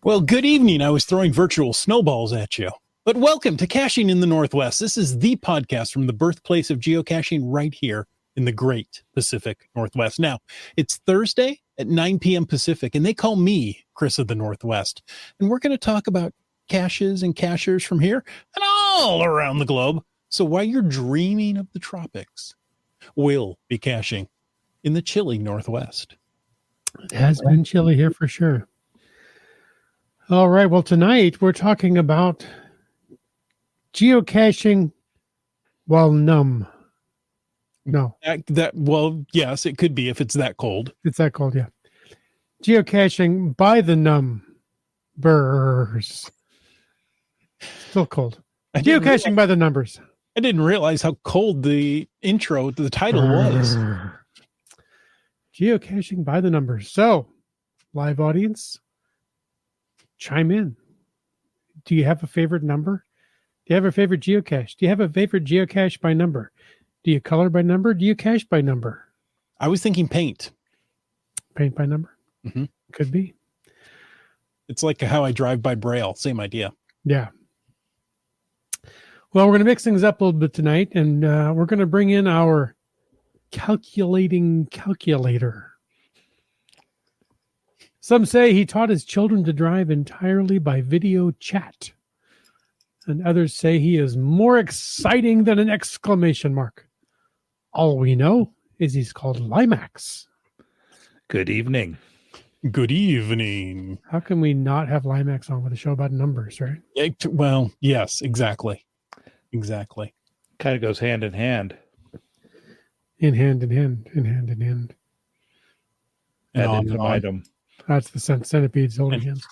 Well, good evening. I was throwing virtual snowballs at you. But welcome to Caching in the Northwest. This is the podcast from the birthplace of geocaching right here in the great Pacific Northwest. Now, it's Thursday at 9 p.m. Pacific, and they call me Chris of the Northwest. And we're going to talk about caches and cachers from here and all around the globe. So while you're dreaming of the tropics, we'll be caching in the chilly Northwest. It has been chilly here for sure. All right. Well, tonight we're talking about geocaching while numb. No. Well, yes, it could be if it's that cold. It's that cold, yeah. Geocaching by the numbers. Still cold. Geocaching by the numbers. I didn't realize how cold the intro to the title was. Geocaching by the numbers. So, live audience, chime in. Do you have a favorite number? Do you have a favorite geocache? Do you have a favorite geocache by number? Do you color by number? Do you cache by number? I was thinking paint. Paint by number? Mm-hmm. Could be. It's like how I drive by Braille. Same idea. Yeah. Well, we're going to mix things up a little bit tonight, and we're going to bring in our calculating calculator. Some say he taught his children to drive entirely by video chat. And others say he is more exciting than an exclamation mark. All we know is he's called Limax. Good evening. Good evening. How can we not have Limax on with a show about numbers, right? Well, yes, exactly. Exactly. Kind of goes hand in hand. In hand in hand, in hand in hand. Ad infinitum. That's the centipedes holding hands.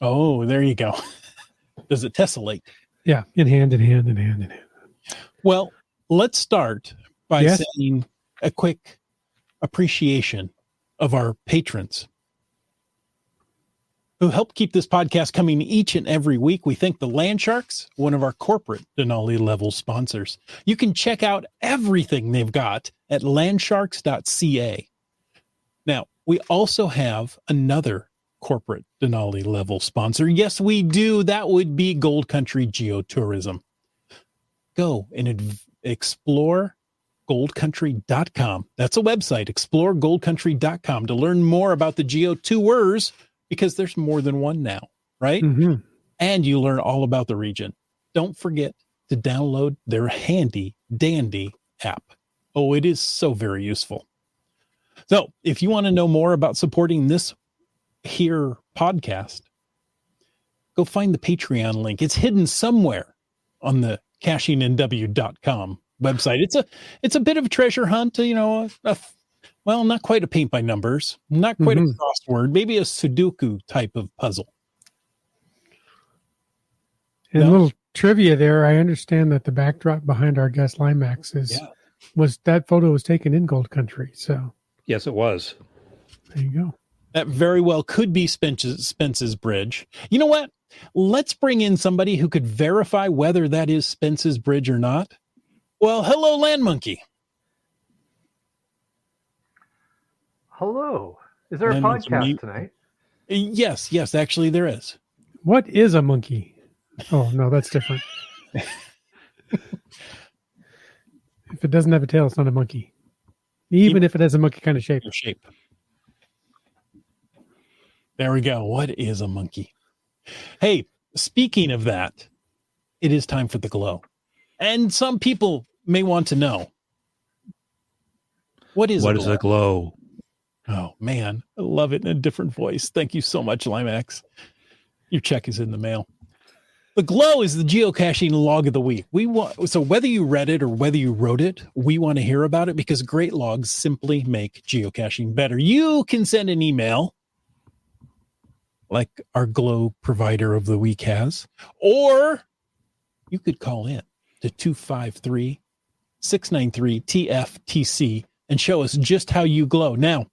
Oh, there you go. Does it tessellate? Yeah, in hand in hand in hand in hand. Well, let's start by saying a quick appreciation of our patrons who help keep this podcast coming each and every week. We thank the Land Sharks, one of our corporate Denali level sponsors. You can check out everything they've got at landsharks.ca. Now, we also have another corporate Denali level sponsor. Yes, we do. That would be Gold Country Geotourism. Go and explore goldcountry.com. That's a website, exploregoldcountry.com, to learn more about the Geo Tours, because there's more than one now, right? Mm-hmm. And you learn all about the region. Don't forget to download their handy dandy app. Oh, it is so very useful. So if you want to know more about supporting this here podcast, go find the Patreon link. It's hidden somewhere on the cachingNW.com website. It's a bit of a treasure hunt, well, not quite a paint by numbers, not quite a crossword, maybe a Sudoku type of puzzle. And a little trivia there. I understand that the backdrop behind our guest Limax was that photo was taken in Gold Country. So yes, it was. There you go. That very well could be Spence's Bridge. You know what? Let's bring in somebody who could verify whether that is Spence's Bridge or not. Well, hello, Land Monkey. Hello. Is there a podcast tonight? Yes, actually there is. What is a monkey? Oh, no, that's different. If it doesn't have a tail, it's not a monkey. Even if it has a monkey kind of shape. There we go. What is a monkey? Hey, speaking of that, it is time for the glow. And some people may want to know, what is a glow? Oh, man, I love it in a different voice. Thank you so much, Limax. Your check is in the mail. The glow is the geocaching log of the week. So whether you read it or whether you wrote it, we want to hear about it, because great logs simply make geocaching better. You can send an email like our glow provider of the week has, or you could call in to 253-693-TFTC and show us just how you glow. Now,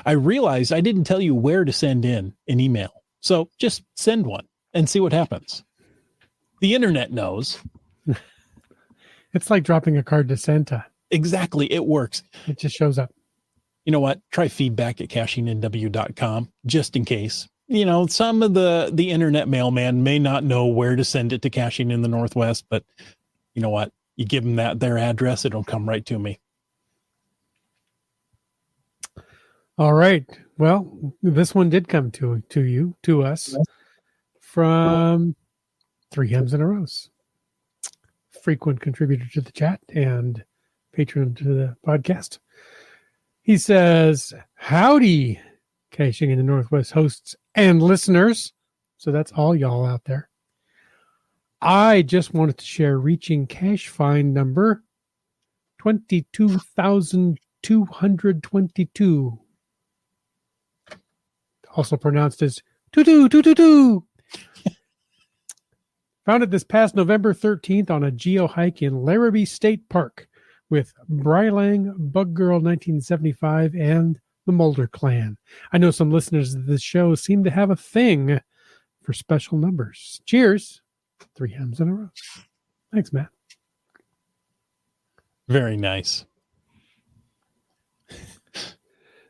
I realized I didn't tell you where to send in an email, so just send one and see what happens. The internet knows. It's like dropping a card to Santa. Exactly. It works. It just shows up. You know what? Try feedback at cachingNW.com just in case. some of the internet mailman may not know where to send it to Caching in the Northwest, but you know what? You give them their address, it'll come right to me. All right. Well, this one did come to us from Three Hems in a Rose, frequent contributor to the chat and patron to the podcast. He says, "Howdy, Caching in the Northwest hosts and listeners." So that's all y'all out there. I just wanted to share reaching cache find number 22,222. Also pronounced as tutu. Found it this past November 13th on a geo hike in Larrabee State Park with Brylang, Bug Girl 1975, and the Mulder Clan. I know some listeners of this show seem to have a thing for special numbers. Cheers. 3 Hems in a Row. Thanks, Matt. Very nice.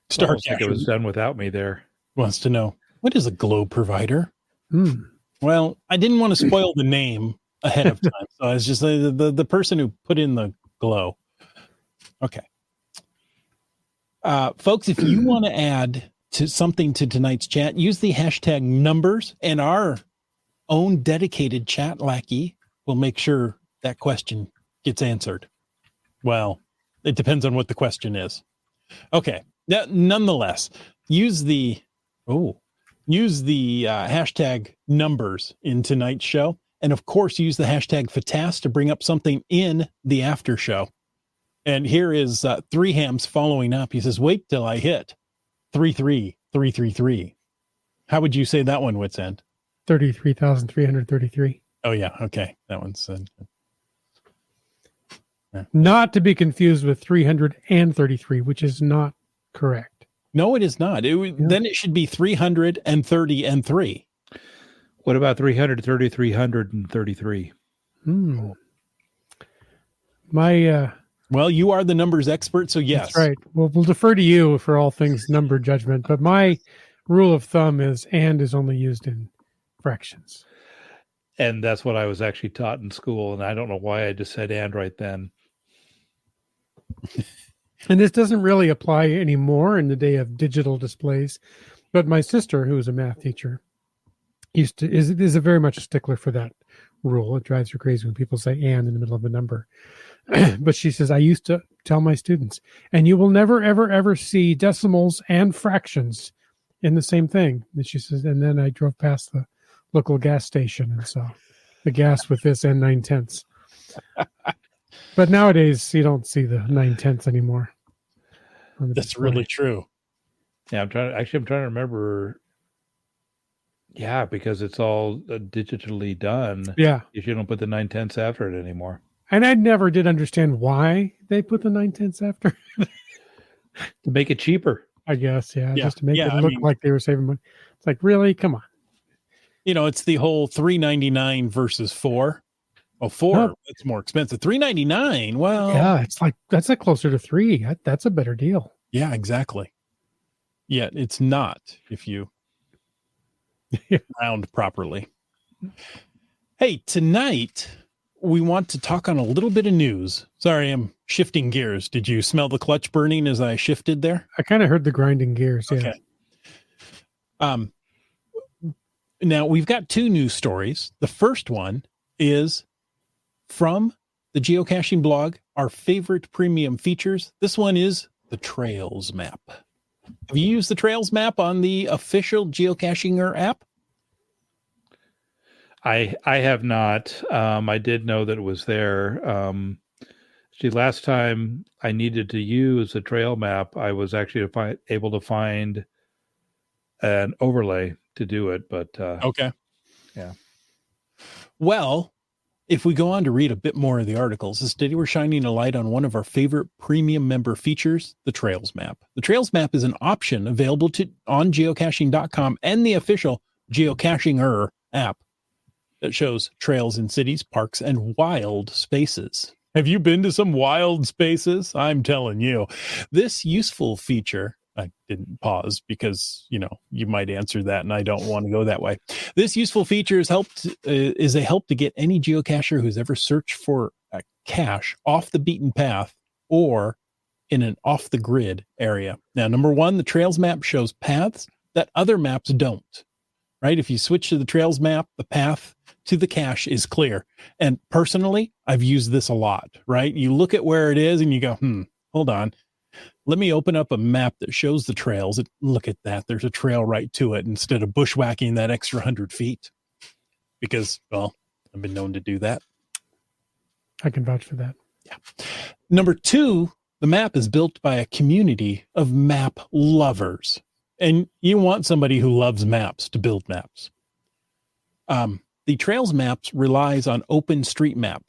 Star like it was done without me there. Wants to know, what is a glow provider? Well, I didn't want to spoil the name ahead of time, so I was just the person who put in the glow. Okay. Folks, if you want to add to something to tonight's chat, use the hashtag numbers, and our own dedicated chat lackey will make sure that question gets answered. Well, it depends on what the question is. Okay. Now, nonetheless, use the hashtag numbers in tonight's show. And of course, use the hashtag FATAS to bring up something in the after show. And here is 3 Hams following up. He says, wait till I hit 33333. How would you say that one, Wits End? 33,333. Oh, yeah. Okay. That one's not to be confused with 333, which is not correct. No, it is not. Then it should be 330 and 3. What about 333? Well, you are the numbers expert, so yes. That's right. Well, we'll defer to you for all things number judgment, but my rule of thumb is and is only used in fractions. And that's what I was actually taught in school, and I don't know why I just said and right then. And this doesn't really apply anymore in the day of digital displays, but my sister, who was a math teacher, is a very much a stickler for that rule. It drives her crazy when people say and in the middle of a number. But she says, I used to tell my students, and you will never, ever, ever see decimals and fractions in the same thing. And she says, and then I drove past the local gas station and saw the gas with this and 9/10. But nowadays, you don't see the 9/10 anymore. That's really true. Yeah, I'm trying to remember. Yeah, because it's all digitally done. Yeah. If you don't put the 9/10 after it anymore. And I never did understand why they put the 9/10 after. To make it cheaper. I guess, yeah. Just to make it look like they were saving money. It's like, really? Come on. It's the whole $3.99 versus $4. Oh, $4, it's more expensive. $3.99, well. Yeah, it's like, that's like closer to $3. That's a better deal. Yeah, exactly. Yeah, it's not if you round properly. Hey, tonight we want to talk on a little bit of news. Sorry, I'm shifting gears. Did you smell the clutch burning as I shifted there? I kind of heard the grinding gears. Yeah. Okay. Now we've got 2 news stories. The first one is from the geocaching blog, our favorite premium features. This one is the Trails map. Have you used the Trails map on the official Geocachinger app? I have not. I did know that it was there. Last time I needed to use a trail map, I was actually able to find an overlay to do it. But okay. Yeah. Well, if we go on to read a bit more of the articles, today we're shining a light on one of our favorite premium member features, the Trails map. The Trails map is an option available on geocaching.com and the official Geocachinger app that shows trails in cities, parks, and wild spaces. Have you been to some wild spaces? I'm telling you. This useful feature I didn't pause because, you might answer that and I don't want to go that way. This useful feature is a help to get any geocacher who's ever searched for a cache off the beaten path or in an off the grid area. Now, number one, the trails map shows paths that other maps don't, right? If you switch to the trails map, the path to the cache is clear. And personally, I've used this a lot, right? You look at where it is and you go, hold on. Let me open up a map that shows the trails. Look at that. There's a trail right to it instead of bushwhacking that extra 100 feet. Because, well, I've been known to do that. I can vouch for that. Yeah. Number two, the map is built by a community of map lovers. And you want somebody who loves maps to build maps. The Trails Maps relies on OpenStreetMap.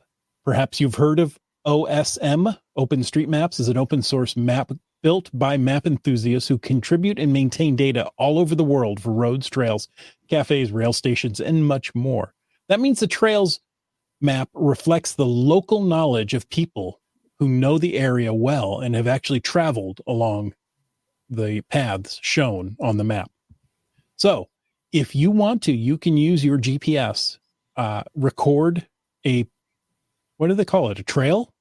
Perhaps you've heard of OSM. OpenStreetMaps is an open source map built by map enthusiasts who contribute and maintain data all over the world for roads, trails, cafes, rail stations, and much more. That means the Trails Map reflects the local knowledge of people who know the area well and have actually traveled along the paths shown on the map. So if you want to, you can use your GPS, record what do they call it? A trail?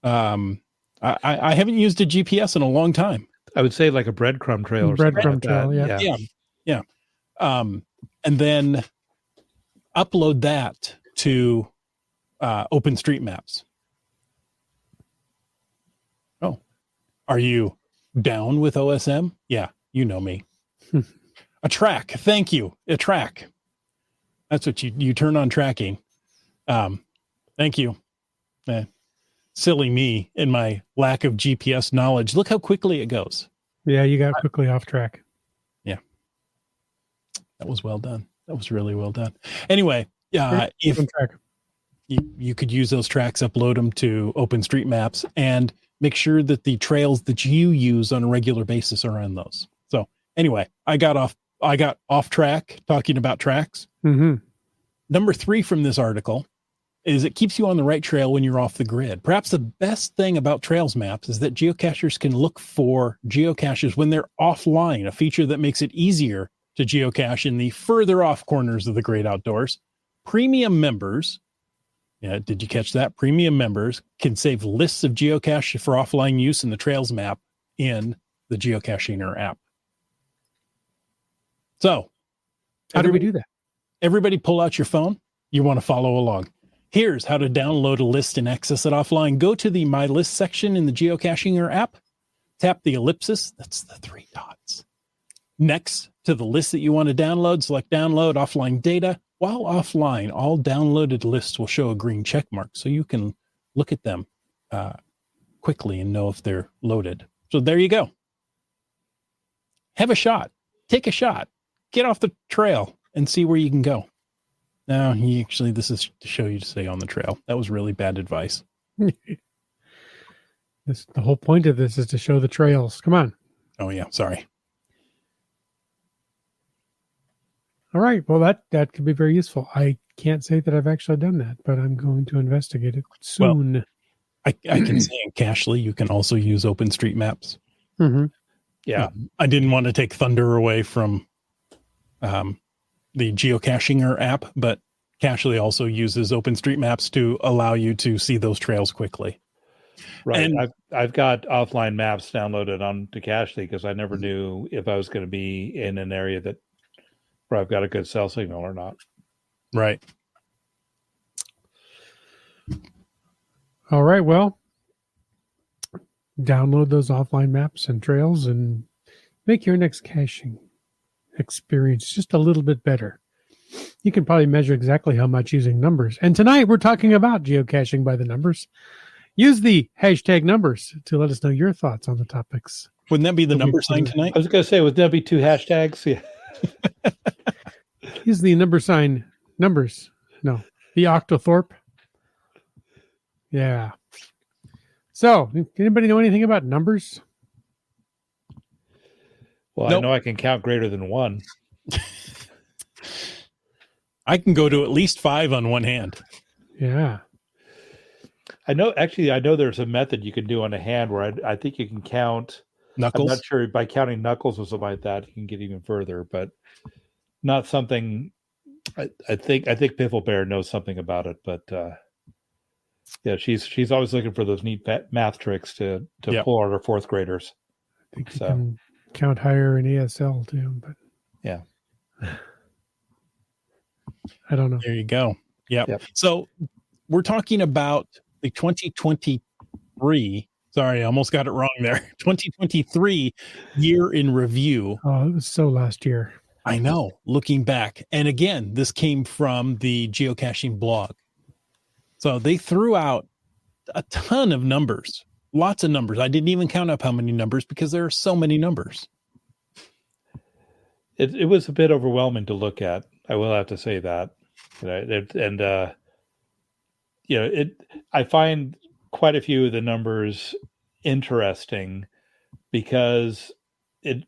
I haven't used a GPS in a long time. I would say like a breadcrumb trail or Breadcrumb something like trail, that. Yeah. And then upload that to OpenStreetMaps. Oh, are you down with OSM? Yeah, you know me. A track. Thank you. A track. That's what you turn on tracking. Thank you. Silly me and my lack of GPS knowledge. Look how quickly it goes. Yeah, you got quickly off track. Yeah. That was well done. That was really well done. Anyway, if you could use those tracks, upload them to OpenStreetMaps, and make sure that the trails that you use on a regular basis are on those. So anyway, I got off track talking about tracks. Mm-hmm. Number 3 from this article is it keeps you on the right trail when you're off the grid. Perhaps the best thing about Trails Maps is that geocachers can look for geocaches when they're offline, a feature that makes it easier to geocache in the further off corners of the great outdoors. Premium members, did you catch that? Premium members can save lists of geocache for offline use in the Trails Map in the Geocaching app. So, how do we do that? Everybody pull out your phone. You want to follow along. Here's how to download a list and access it offline. Go to the My List section in the Geocaching app. Tap the ellipsis. That's the 3 dots. Next to the list that you want to download, select Download Offline Data. While offline, all downloaded lists will show a green check mark, so you can look at them quickly and know if they're loaded. So there you go. Have a shot. Take a shot. Get off the trail and see where you can go. No, this is to show you to stay on the trail. That was really bad advice. The whole point of this is to show the trails. Come on. Oh, yeah. Sorry. All right. Well, that could be very useful. I can't say that I've actually done that, but I'm going to investigate it soon. Well, I can say in Cachely, you can also use OpenStreetMaps. Mm-hmm. Yeah. I didn't want to take thunder away from the Geocaching app, but Cachely also uses OpenStreetMaps to allow you to see those trails quickly. Right. And I've got offline maps downloaded onto Cachely because I never knew if I was going to be in an area where I've got a good cell signal or not. Right. All right. Well, download those offline maps and trails and make your next caching experience just a little bit better. You can probably measure exactly how much using numbers. And tonight we're talking about geocaching by the numbers. Use the hashtag numbers to let us know your thoughts on the topics. Wouldn't that be the number sign tonight? I was going to say, would that be 2 hashtags? Yeah. Use the number sign numbers. No, the Octothorpe. Yeah. So, anybody know anything about numbers? Well, Nope. I know I can count greater than 1. I can go to at least 5 on one hand. Yeah. I know there's a method you can do on a hand where I think you can count Knuckles. I'm not sure by counting knuckles or something like that, you can get even further, but not something. I think Piffle Bear knows something about it, but yeah, she's always looking for those neat math tricks to pull out her fourth graders. I think you can count higher in ASL too, but yeah, I don't know. There you go. Yep. So we're talking about the 2023. Sorry, I almost got it wrong there. 2023 year in review. Oh, it was so last year. I know, looking back. And again, this came from the geocaching blog. So they threw out a ton of numbers, lots of numbers. I didn't even count up how many numbers because there are so many numbers. It was a bit overwhelming to look at. I will have to say that. I find quite a few of the numbers interesting because in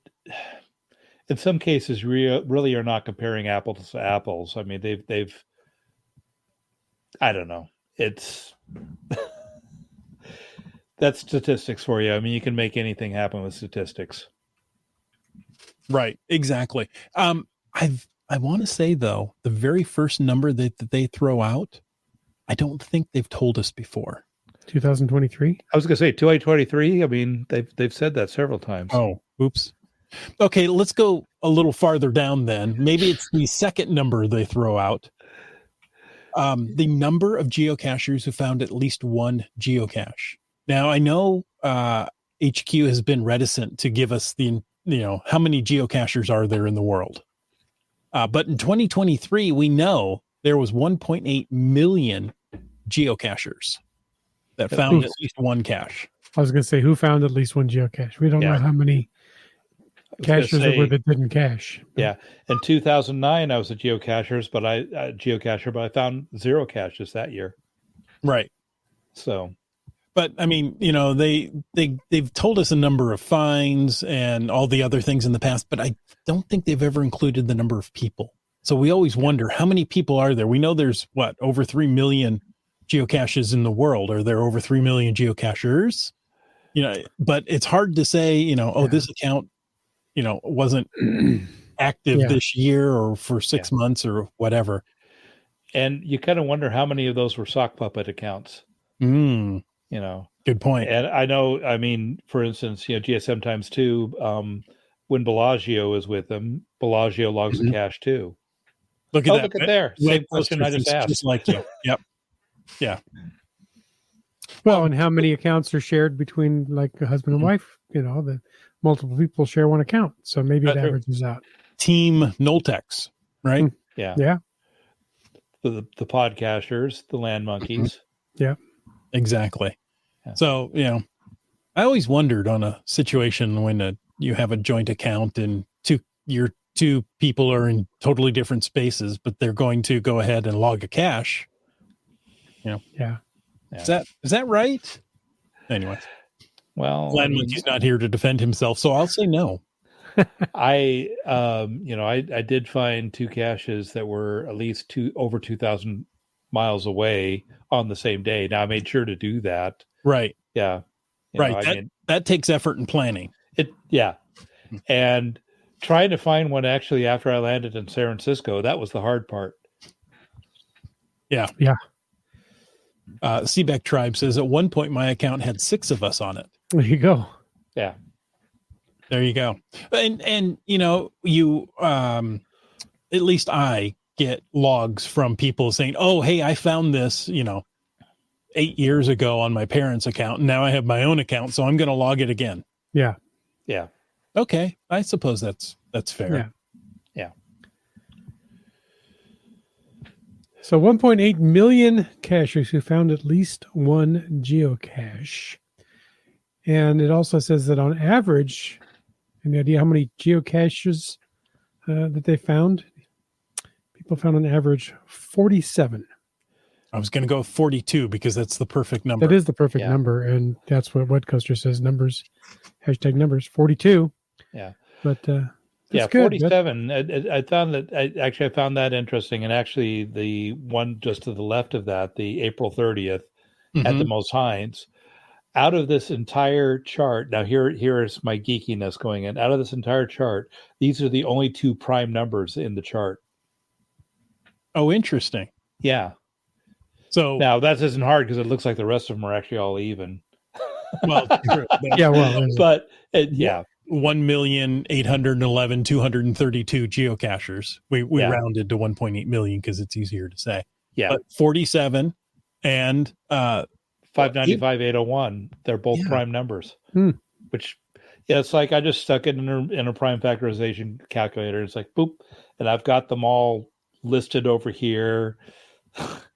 some cases really are not comparing apples to apples. I mean, they've I don't know. It's that's statistics for you. I mean, you can make anything happen with statistics. Right. Exactly. I want to say though, the very first number that they throw out, I don't think they've told us before. 2023. I was going to say 2023. I mean, they've said that several times. Oh, oops. Okay, let's go a little farther down then. Maybe it's the second number they throw out. The number of geocachers who found at least one geocache. Now, I know HQ has been reticent to give us how many geocachers are there in the world. But in 2023, we know there was 1.8 million geocachers that found at least one cache. I was going to say, who found at least one geocache? We don't know how many caches there were that didn't cache. Yeah. In 2009, I was a geocacher, but I found 0 caches that year. Right. So, but I mean, they've told us a number of finds and all the other things in the past, but I don't think they've ever included the number of people. So we always wonder how many people are there? We know there's over 3 million geocaches in the world. Are there over 3 million geocachers? But it's hard to say, this account, wasn't active this year or for 6 months or whatever. And you kind of wonder how many of those were sock puppet accounts. Good point. And I know, I mean, for instance, GSM times 2, when Bellagio is with them, Bellagio logs a cache too. Look at that. Look at there. Same question I just asked. Just like you. Yep. Yeah. Well, and how many accounts are shared between like a husband and wife? That multiple people share one account. So maybe it averages out. Team Noltex, right? Yeah. Yeah. The podcasters, the land monkeys. Yeah. Exactly. Yeah. So, I always wondered on a situation when you have a joint account and your two people are in totally different spaces, but they're going to go ahead and log a cache. Yeah. Is that right? Anyway. Well, Landman's not here to defend himself, so I'll say no. I did find 2 caches that were at least over 2,000 miles away on the same day. Now I made sure to do that. Right. Yeah. That takes effort and planning. And trying to find one actually after I landed in San Francisco, that was the hard part. Yeah. Yeah. Seabeck Tribe says at one point my account had 6 of us on it. There you go. Yeah. There you go. And you at least I get logs from people saying, "Oh, hey, I found this, 8 years ago on my parents' account, and now I have my own account, so I'm going to log it again." Yeah. Yeah. Okay, I suppose that's fair. Yeah. Yeah. So 1.8 million cachers who found at least one geocache. And it also says that on average, any idea how many geocaches that they found? People found on average 47. I was going to go 42 because that's the perfect number. That is the perfect number. And that's what Wetcoaster says, numbers, hashtag numbers, 42. Yeah. But yeah, good. 47. I found that I found that interesting. And actually the one just to the left of that, the April 30th, had the most finds. out of this entire chart, now here is my geekiness going in. Out of this entire chart, these are the only 2 prime numbers in the chart. Oh, interesting. Yeah. So now that isn't hard because it looks like the rest of them are actually all even. well, true. Yeah, well, But yeah. 1,811,232 geocachers. We rounded to 1.8 million because it's easier to say. Yeah. But 47 and 595,801. They're both prime numbers. Which it's like I just stuck it in a prime factorization calculator. It's like boop, and I've got them all listed over here.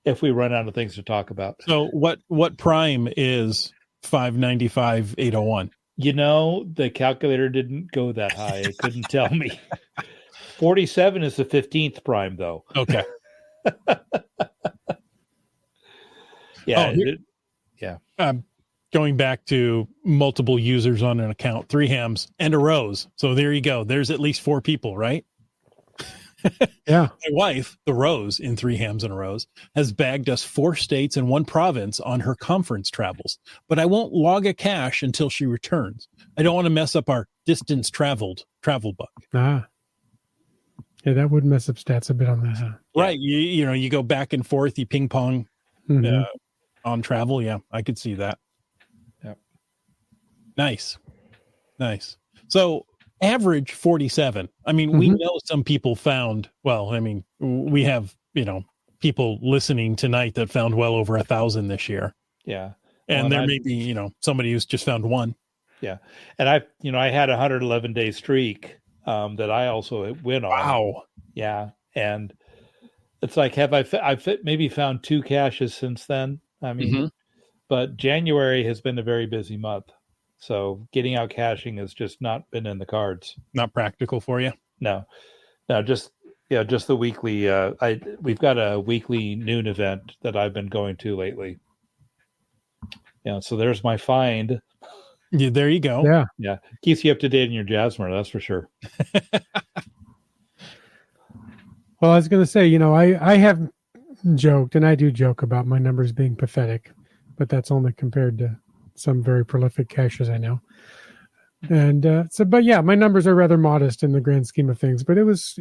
If we run out of things to talk about. So what prime is 595,801? The calculator didn't go that high. It couldn't tell me. 47 is the 15th prime, though. Okay. Yeah. Going back to multiple users on an account, 3 hams and a rose. So there you go. There's at least 4 people, right? Yeah. My wife, the Rose in 3 hams and a rose, has bagged us 4 states and 1 province on her conference travels, but I won't log a cache until she returns. I don't want to mess up our distance traveled travel bug. Yeah, that would mess up stats a bit on that. Huh? Right. You go back and forth, you ping pong on travel. Yeah, I could see that. Yeah. Nice. So average 47. I mean, we know some people found, we have, people listening tonight that found well over 1,000 this year. Yeah. And there may be, somebody who's just found 1. Yeah. And I had a 111-day streak that I also went on. Wow. Yeah. And it's like, I've maybe found 2 caches since then. I mean, but January has been a very busy month. So getting out caching has just not been in the cards. Not practical for you? No, just the weekly. We've got a weekly noon event that I've been going to lately. Yeah, so there's my find. Yeah, there you go. Yeah. Keeps you up to date in your Jasmer, that's for sure. Well, I was going to say, I have joked, and I do joke about my numbers being pathetic, but that's only compared to some very prolific caches I know. And but yeah, my numbers are rather modest in the grand scheme of things, but it was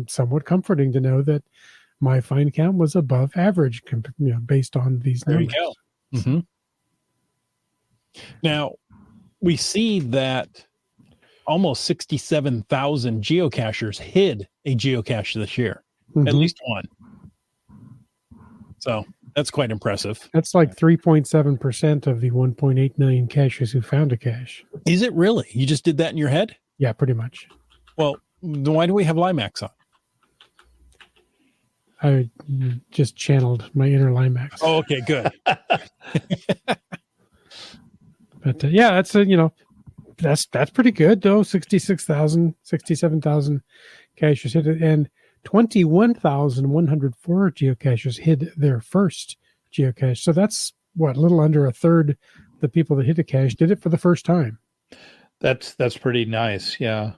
somewhat comforting to know that my find count was above average, based on these numbers. There you go. Now, we see that almost 67,000 geocachers hid a geocache this year, at least 1. So that's quite impressive. That's like 3.7% of the 1.8 million caches who found a cache. Is it really? You just did that in your head? Yeah, pretty much. Well, then why do we have Limax on? I just channeled my inner Limax. Oh, okay, good. But yeah, that's that's pretty good though. 67,000 caches hit it, and 21,104 geocachers hid their first geocache. So that's a little under a third the people that hit a cache did it for the first time. That's pretty nice. Yeah,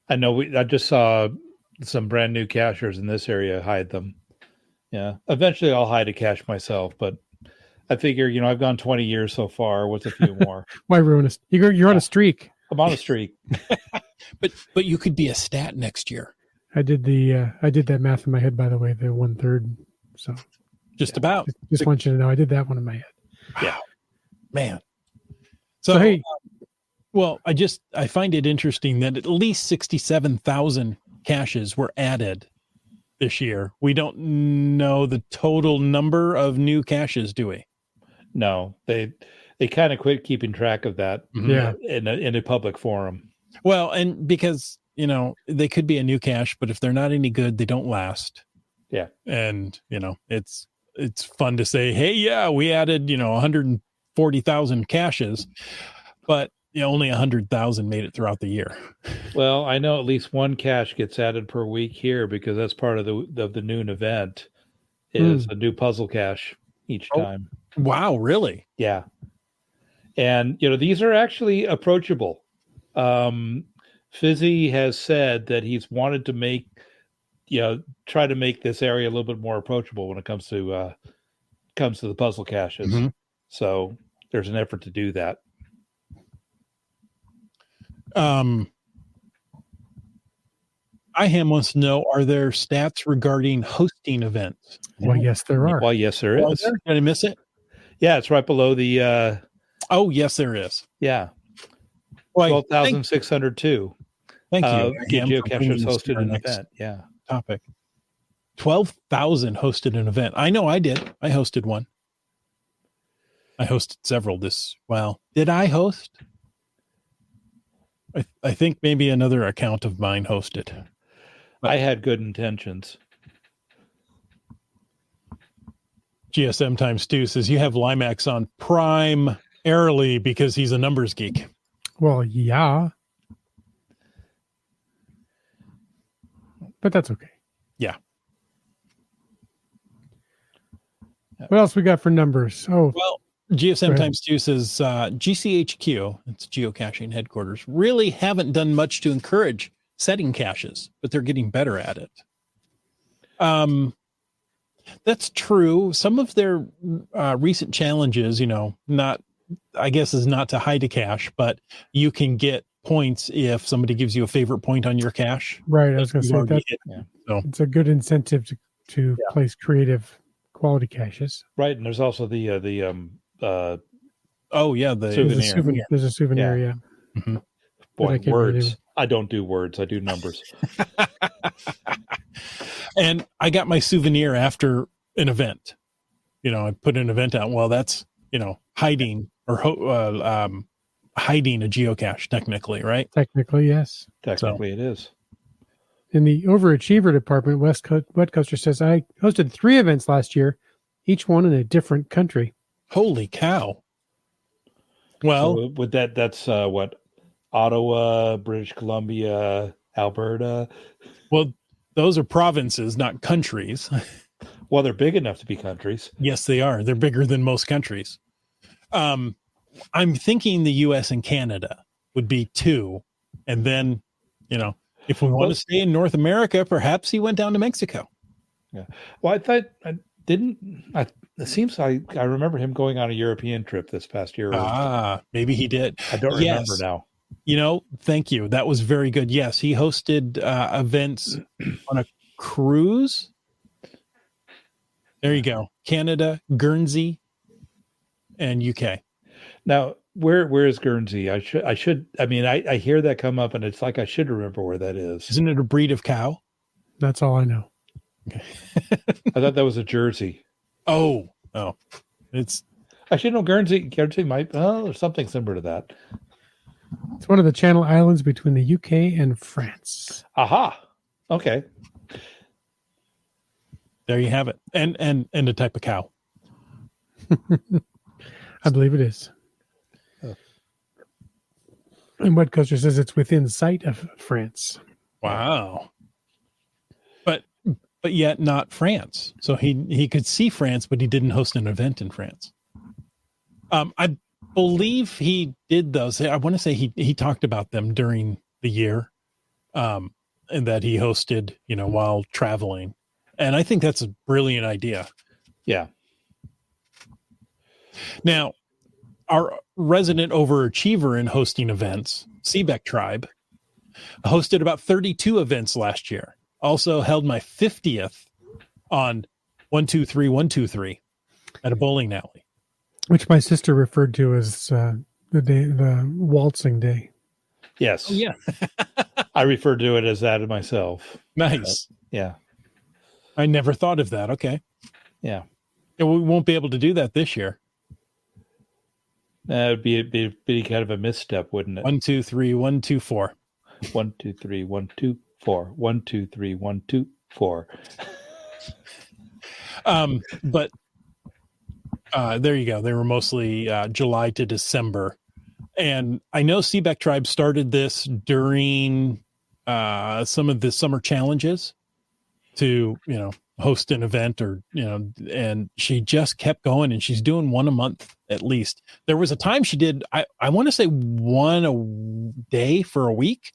I know. I just saw some brand new cachers in this area hide them. Yeah, eventually I'll hide a cache myself, but I figure, I've gone 20 years so far. What's a few more? Why ruin us? You're on a streak. I'm on a streak. but you could be a stat next year. I did that math in my head, by the way, the 1/3. So just about. Just want you to know I did that one in my head. Yeah, man. So hey, well, I find it interesting that at least 67,000 caches were added this year. We don't know the total number of new caches, do we? No, they kind of quit keeping track of that. Yeah, in a public forum. Well, and because they could be a new cache, but if they're not any good, they don't last. Yeah, and it's fun to say, hey, yeah, we added 140,000 caches, but only 100,000 made it throughout the year. Well, I know at least 1 cache gets added per week here because that's part of the noon event. Is a new puzzle cache each time. Wow, really? Yeah. And, these are actually approachable. Fizzy has said that he's wanted to try to make this area a little bit more approachable when it comes to the puzzle caches. So there's an effort to do that. IHAM wants to know, are there stats regarding hosting events? Well, yes, there are. Well, yes, there is. Did I miss it? Yeah, it's right below the. Oh, yes, there is. Yeah, Well, 12,602. Thank you. Geocachers hosted an event. Yeah. Topic. 12,000 hosted an event. I know I did. I hosted one. I hosted several did I host? I think maybe another account of mine hosted. But I had good intentions. GSM times 2 says you have Limax on primarily because he's a numbers geek. Well, yeah. But that's okay. Yeah. What else we got for numbers? Oh, Well, GSM times 2 says GCHQ, it's geocaching headquarters, really haven't done much to encourage setting caches, but they're getting better at it. That's true. Some of their recent challenges, not to hide a cache, but you can get points if somebody gives you a favorite point on your cache. right. I was going to say that it's a good incentive to place creative quality caches. Right, and there's also the souvenir. There's a souvenir, yeah. Mm-hmm. Boy, words. I don't do words. I do numbers. And I got my souvenir after an event. I put an event out. Well, that's, hiding or hiding a geocache technically, right? Technically, yes. Technically, it is. In the overachiever department, Wet Coaster says, I hosted 3 events last year, each one in a different country. Holy cow. Well, so with that's what? Ottawa, British Columbia, Alberta. Well, those are provinces, not countries. Well, they're big enough to be countries. Yes, they are. They're bigger than most countries. I'm thinking the US and Canada would be 2. And then, if we want to stay in North America, perhaps he went down to Mexico. Yeah. Well, it seems like I remember him going on a European trip this past year. Maybe he did. I don't remember now. Thank you. That was very good. Yes, he hosted events on a cruise. There you go. Canada, Guernsey, and UK. Now, where is Guernsey? I hear that come up, and it's like I should remember where that is. Isn't it a breed of cow? That's all I know. Okay. I thought that was a Jersey. Oh, it's. I should know Guernsey. Guernsey might. Oh, there's something similar to that. It's one of the Channel Islands between the UK and France. Aha. Okay. There you have it, and a type of cow. I believe it is. And Wet Coaster says it's within sight of France. Wow. But yet not France. So he could see France, but he didn't host an event in France. I believe he did those. I want to say he talked about them during the year, and that he hosted, while traveling. And I think that's a brilliant idea. Yeah. Now, our resident overachiever in hosting events, Seebeck Tribe, hosted about 32 events last year. Also held my 50th on 123 at a bowling alley, which my sister referred to as the waltzing day. Yes. Oh, yeah. I refer to it as that myself. Nice. Yeah. I never thought of that. Okay. Yeah. We won't be able to do that this year. It would be kind of a misstep, wouldn't it? 1, 2, 3, 1, 2, 4. 1, 2, 3, 1, 2, 4. 1, 2, 3, 1, 2, 4. But there you go. They were mostly July to December. And I know Seebeck Tribe started this during some of the summer challenges to, host an event or, and she just kept going, and she's doing one a month at least. There was a time she did, I want to say 1 a day for a week,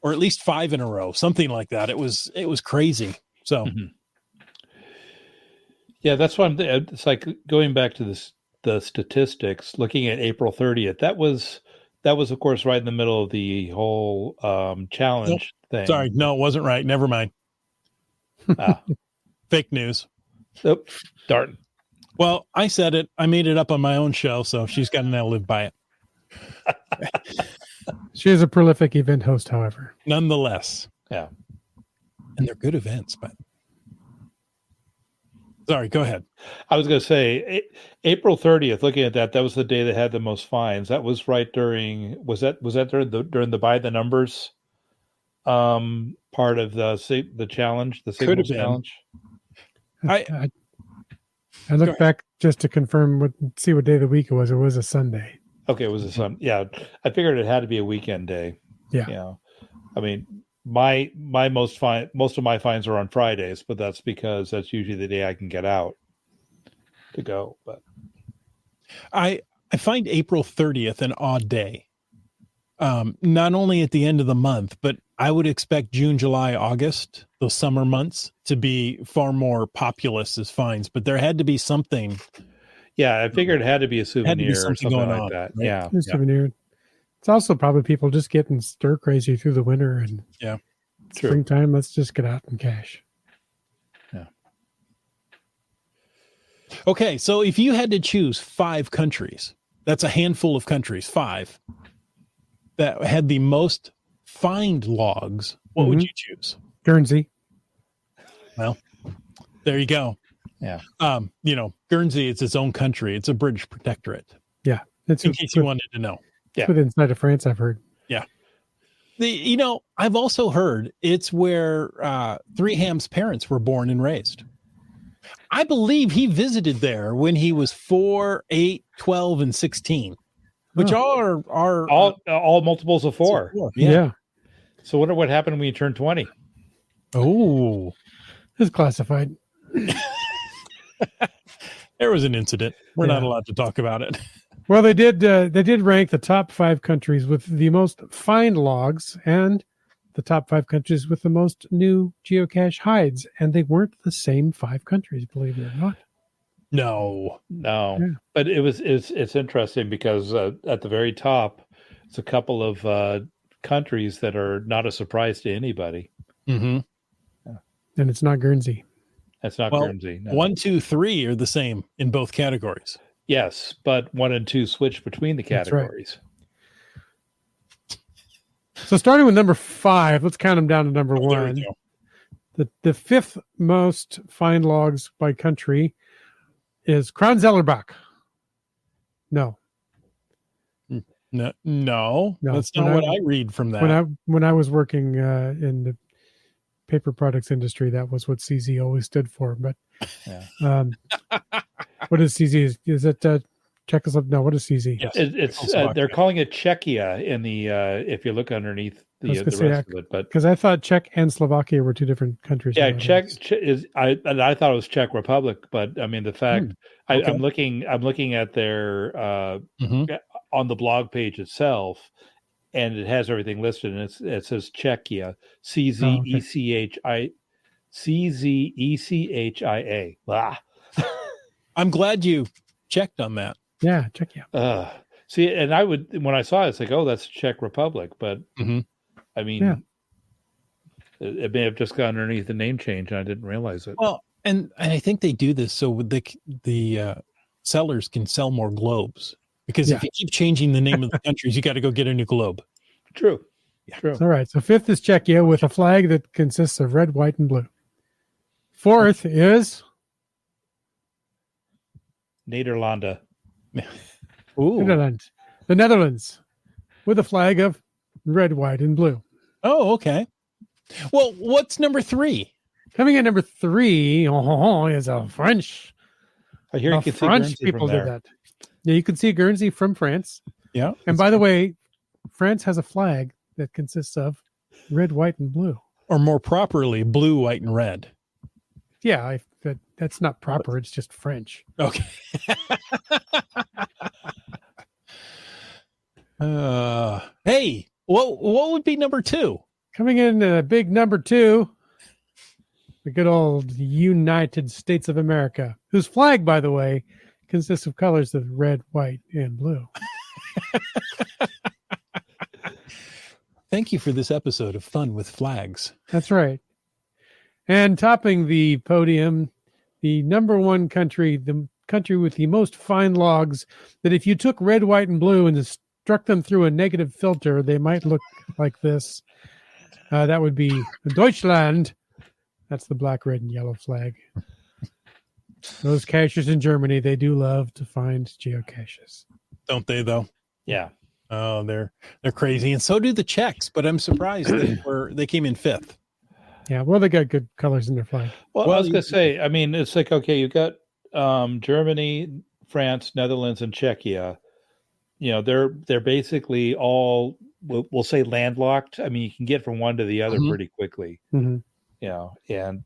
or at least 5 in a row, something like that. It was crazy. So, Yeah, that's why it's like going back to this the statistics, looking at April 30th, that was of course right in the middle of the whole challenge thing. Sorry, no, it wasn't right. Never mind. Fake news. Oh, darn. Well, I said it. I made it up on my own show, so she's got to now live by it. She is a prolific event host, however. Nonetheless. Yeah. And they're good events, but sorry, go ahead. I was going to say April 30th, looking at that was the day that had the most fines. That was right during, was that during the By the Numbers part of the challenge, the signal challenge? I looked back just to confirm see what day of the week it was. It was a Sunday. Okay, it was a Sunday. Yeah, I figured it had to be a weekend day. Yeah. I mean, my most of my fines are on Fridays, but that's because that's usually the day I can get out to go. But I find April 30th an odd day. Not only at the end of the month, but I would expect June, July, August, those summer months, to be far more populous as fines. But there had to be something. Yeah, I figured it had to be a souvenir or something going like on, that. right? Yeah. Souvenir. It's also probably people just getting stir crazy through the winter and springtime. Let's just get out and cache. Yeah. Okay, so if you had to choose 5 countries, that's a handful of countries, 5 that had the most find logs, what would you choose? Guernsey. Well, there you go. Yeah. Guernsey, it's its own country. It's a British protectorate. Yeah. It's in case you wanted to know. Yeah. It's inside of France, I've heard. Yeah. I've also heard it's where Three Ham's parents were born and raised. I believe he visited there when he was 4, 8, 12, and 16, which are all multiples of 4. Yeah. So I wonder what happened when you turned 20. Oh, it's classified. There was an incident. We're not allowed to talk about it. Well, they did rank the top 5 countries with the most find logs and the top 5 countries with the most new geocache hides, and they weren't the same 5 countries, believe it or not. No. Yeah. But it's interesting because at the very top, it's a couple of countries that are not a surprise to anybody. Mm-hmm. Yeah. And it's not Guernsey. That's not Guernsey. No. 1, 2, 3 are the same in both categories. Yes, but 1 and 2 switch between the categories. Right. So starting with number 5, let's count them down to number 1. The 5th most find logs by country is Kranzellerbach. No, that's not what I read from that. When I was working in the paper products industry, that was what CZ always stood for. But what is CZ? Is it Czechoslovakia? No, what is CZ? Yes. It's they're calling it Czechia in the if you look underneath the rest of it, but because I thought Czech and Slovakia were 2 different countries. Yeah, Czech is I thought it was Czech Republic, but I mean the fact I'm looking at their on the blog page itself, and it has everything listed, and it says Czechia, CZECHIA. I'm glad you checked on that. Yeah, Czechia. See, and I would when I saw it, it's like, oh, that's Czech Republic, but I mean, it may have just got underneath the name change, and I didn't realize it. Well, and I think they do this so the sellers can sell more globes. Because if you keep changing the name of the countries, you got to go get a new globe. True. Yeah. True. All right. So 5th is Czechia with a flag that consists of red, white, and blue. 4th is Nederlanden. Netherlands. The Netherlands with a flag of red, white, and blue. Oh, okay. Well, what's number 3? Coming in number 3 is a French. I hear you can see French Guernsey people from there. did that. Yeah, you can see Guernsey from France. Yeah. And by the way, France has a flag that consists of red, white, and blue. Or more properly, blue, white, and red. Yeah, that's not proper. It's just French. Okay. Hey, what would be number 2? Coming in big number 2, the good old United States of America, whose flag, by the way, consists of colors of red, white, and blue. Thank you for this episode of Fun with Flags. That's right. And topping the podium, the number one country, the country with the most fine logs, that if you took red, white, and blue and struck them through a negative filter, they might look like this. That would be Deutschland. That's the black, red, and yellow flag. Those cachers in Germany, they do love to find geocaches. Don't they, though? Yeah. Oh, they're crazy. And so do the Czechs, but I'm surprised they came in 5th. Yeah, well, they got good colors in their flag. Well, I was going to say, I mean, it's like, okay, you've got Germany, France, Netherlands, and Czechia. You know, they're basically all, we'll say, landlocked. I mean, you can get from one to the other pretty quickly. Mm-hmm. You know, and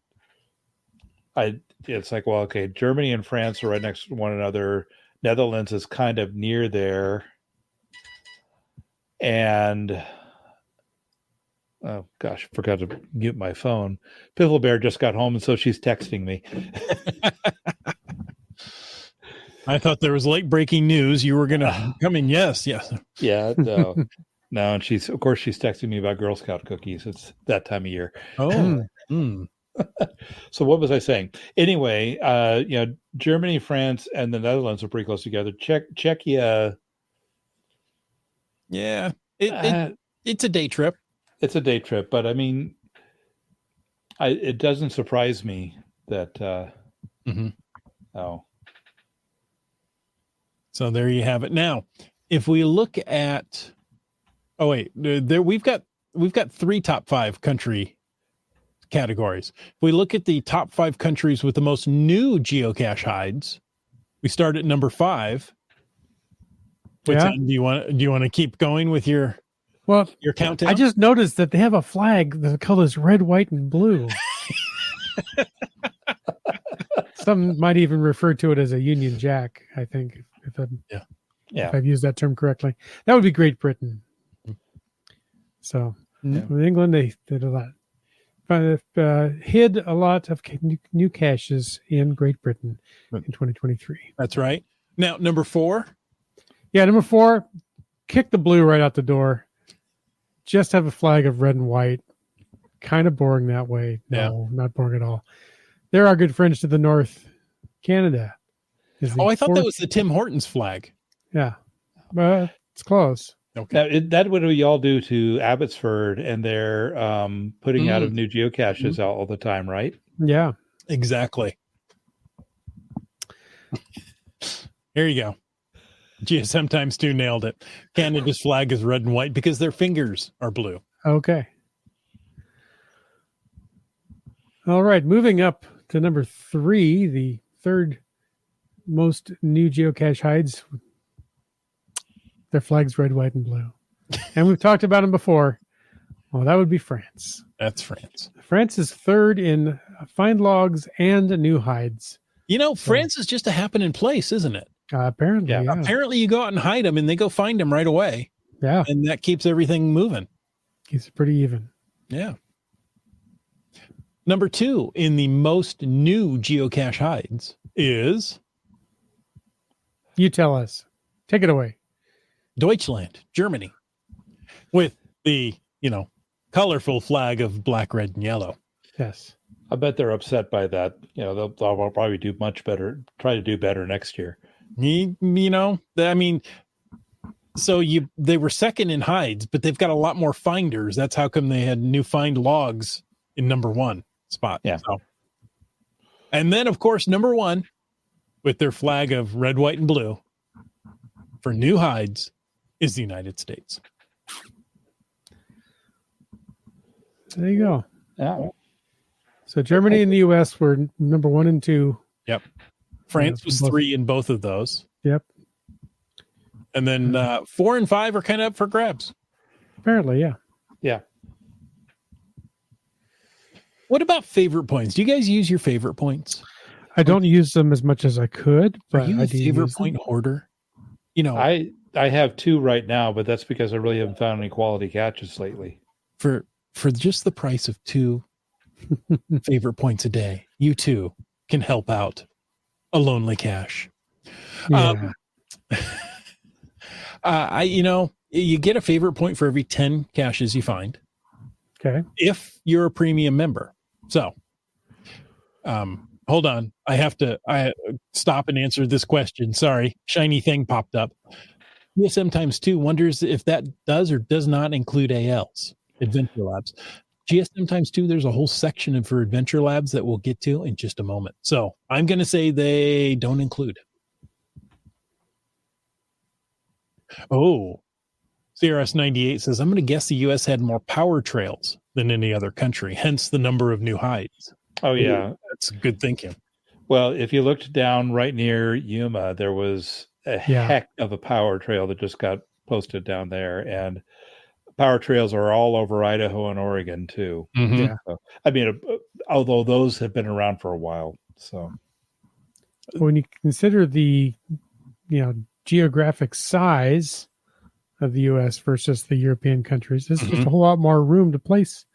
it's like, well, okay, Germany and France are right next to one another. Netherlands is kind of near there. And oh gosh, I forgot to mute my phone. Piffle Bear just got home, and so she's texting me. I thought there was late breaking news. You were going to come in. Yes. Yeah, no. No, and she's texting me about Girl Scout cookies. It's that time of year. Oh. So what was I saying? Anyway, you know, Germany, France, and the Netherlands are pretty close together. Czechia. Yeah. It's a day trip. It's a day trip, but I mean, it doesn't surprise me that. Oh. So there you have it. Now, if we look at, we've got 3 top 5 country categories. If we look at the top 5 countries with the most new geocache hides, we start at number 5. Yeah. Do you want to keep going with your countdown? I just noticed that they have a flag. The colors red, white, and blue. Some might even refer to it as a Union Jack, I think, if I've used that term correctly. That would be Great Britain. So with England, they did a lot. Hid a lot of new caches in Great Britain in 2023. That's right. Now, number 4. Yeah, number 4, kick the blue right out the door. Just have a flag of red and white. Kind of boring that way. No, not boring at all. There are good friends to the north. Canada. I thought that was the Tim Hortons flag. Yeah, but it's close. Okay. Now, that what we all do to Abbotsford, and they're putting out of new geocaches out all the time, right? Yeah, exactly. Here you go. GSM times 2 nailed it. Canada's flag is red and white because their fingers are blue. Okay. All right, moving up to number 3, the third most new geocache hides. Their flag's red, white, and blue. And we've talked about them before. Well, that would be France. That's France. France is 3rd in find logs and new hides. You know, France is just a happening place, isn't it? Apparently, yeah. Apparently you go out and hide them and they go find them right away. Yeah. And that keeps everything moving. Keeps it pretty even. Yeah. Number 2 in the most new geocache hides is... You tell us. Take it away. Deutschland, Germany, with the, colorful flag of black, red, and yellow. Yes. I bet they're upset by that. You know, they'll probably do much better, try to do better next year. They were 2nd in hides, but they've got a lot more finders. That's how come they had new find logs in number 1 spot. Yeah. So. And then, of course, number 1 with their flag of red, white, and blue for new hides is the United States. There you go. Yeah. So Germany and the U.S. were number 1 and 2. Yep. France was 3 in both of those. Yep. And then 4 and 5 are kind of up for grabs. Apparently, yeah. Yeah. What about favorite points? Do you guys use your favorite points? I don't use them as much as I could, but are you a favorite point hoarder? I have 2 right now, but that's because I really haven't found any quality catches lately. For just the price of 2 favorite points a day, you too can help out a lonely cache. Yeah. You get a favorite point for every 10 caches you find. Okay. If you're a premium member. So, hold on. I stop and answer this question. Sorry. Shiny thing popped up. GSM times 2 wonders if that does or does not include ALs, Adventure Labs. GSM times 2, there's a whole section for Adventure Labs that we'll get to in just a moment. So I'm going to say they don't include. Oh, CRS98 says, I'm going to guess the U.S. had more power trails than any other country, hence the number of new hides. Oh, yeah. Ooh, that's good thinking. Well, if you looked down right near Yuma, there was a heck of a power trail that just got posted down there. And power trails are all over Idaho and Oregon, too. Mm-hmm. Yeah. So, I mean, although those have been around for a while. So When you consider the, geographic size of the U.S. versus the European countries, there's just a whole lot more room to place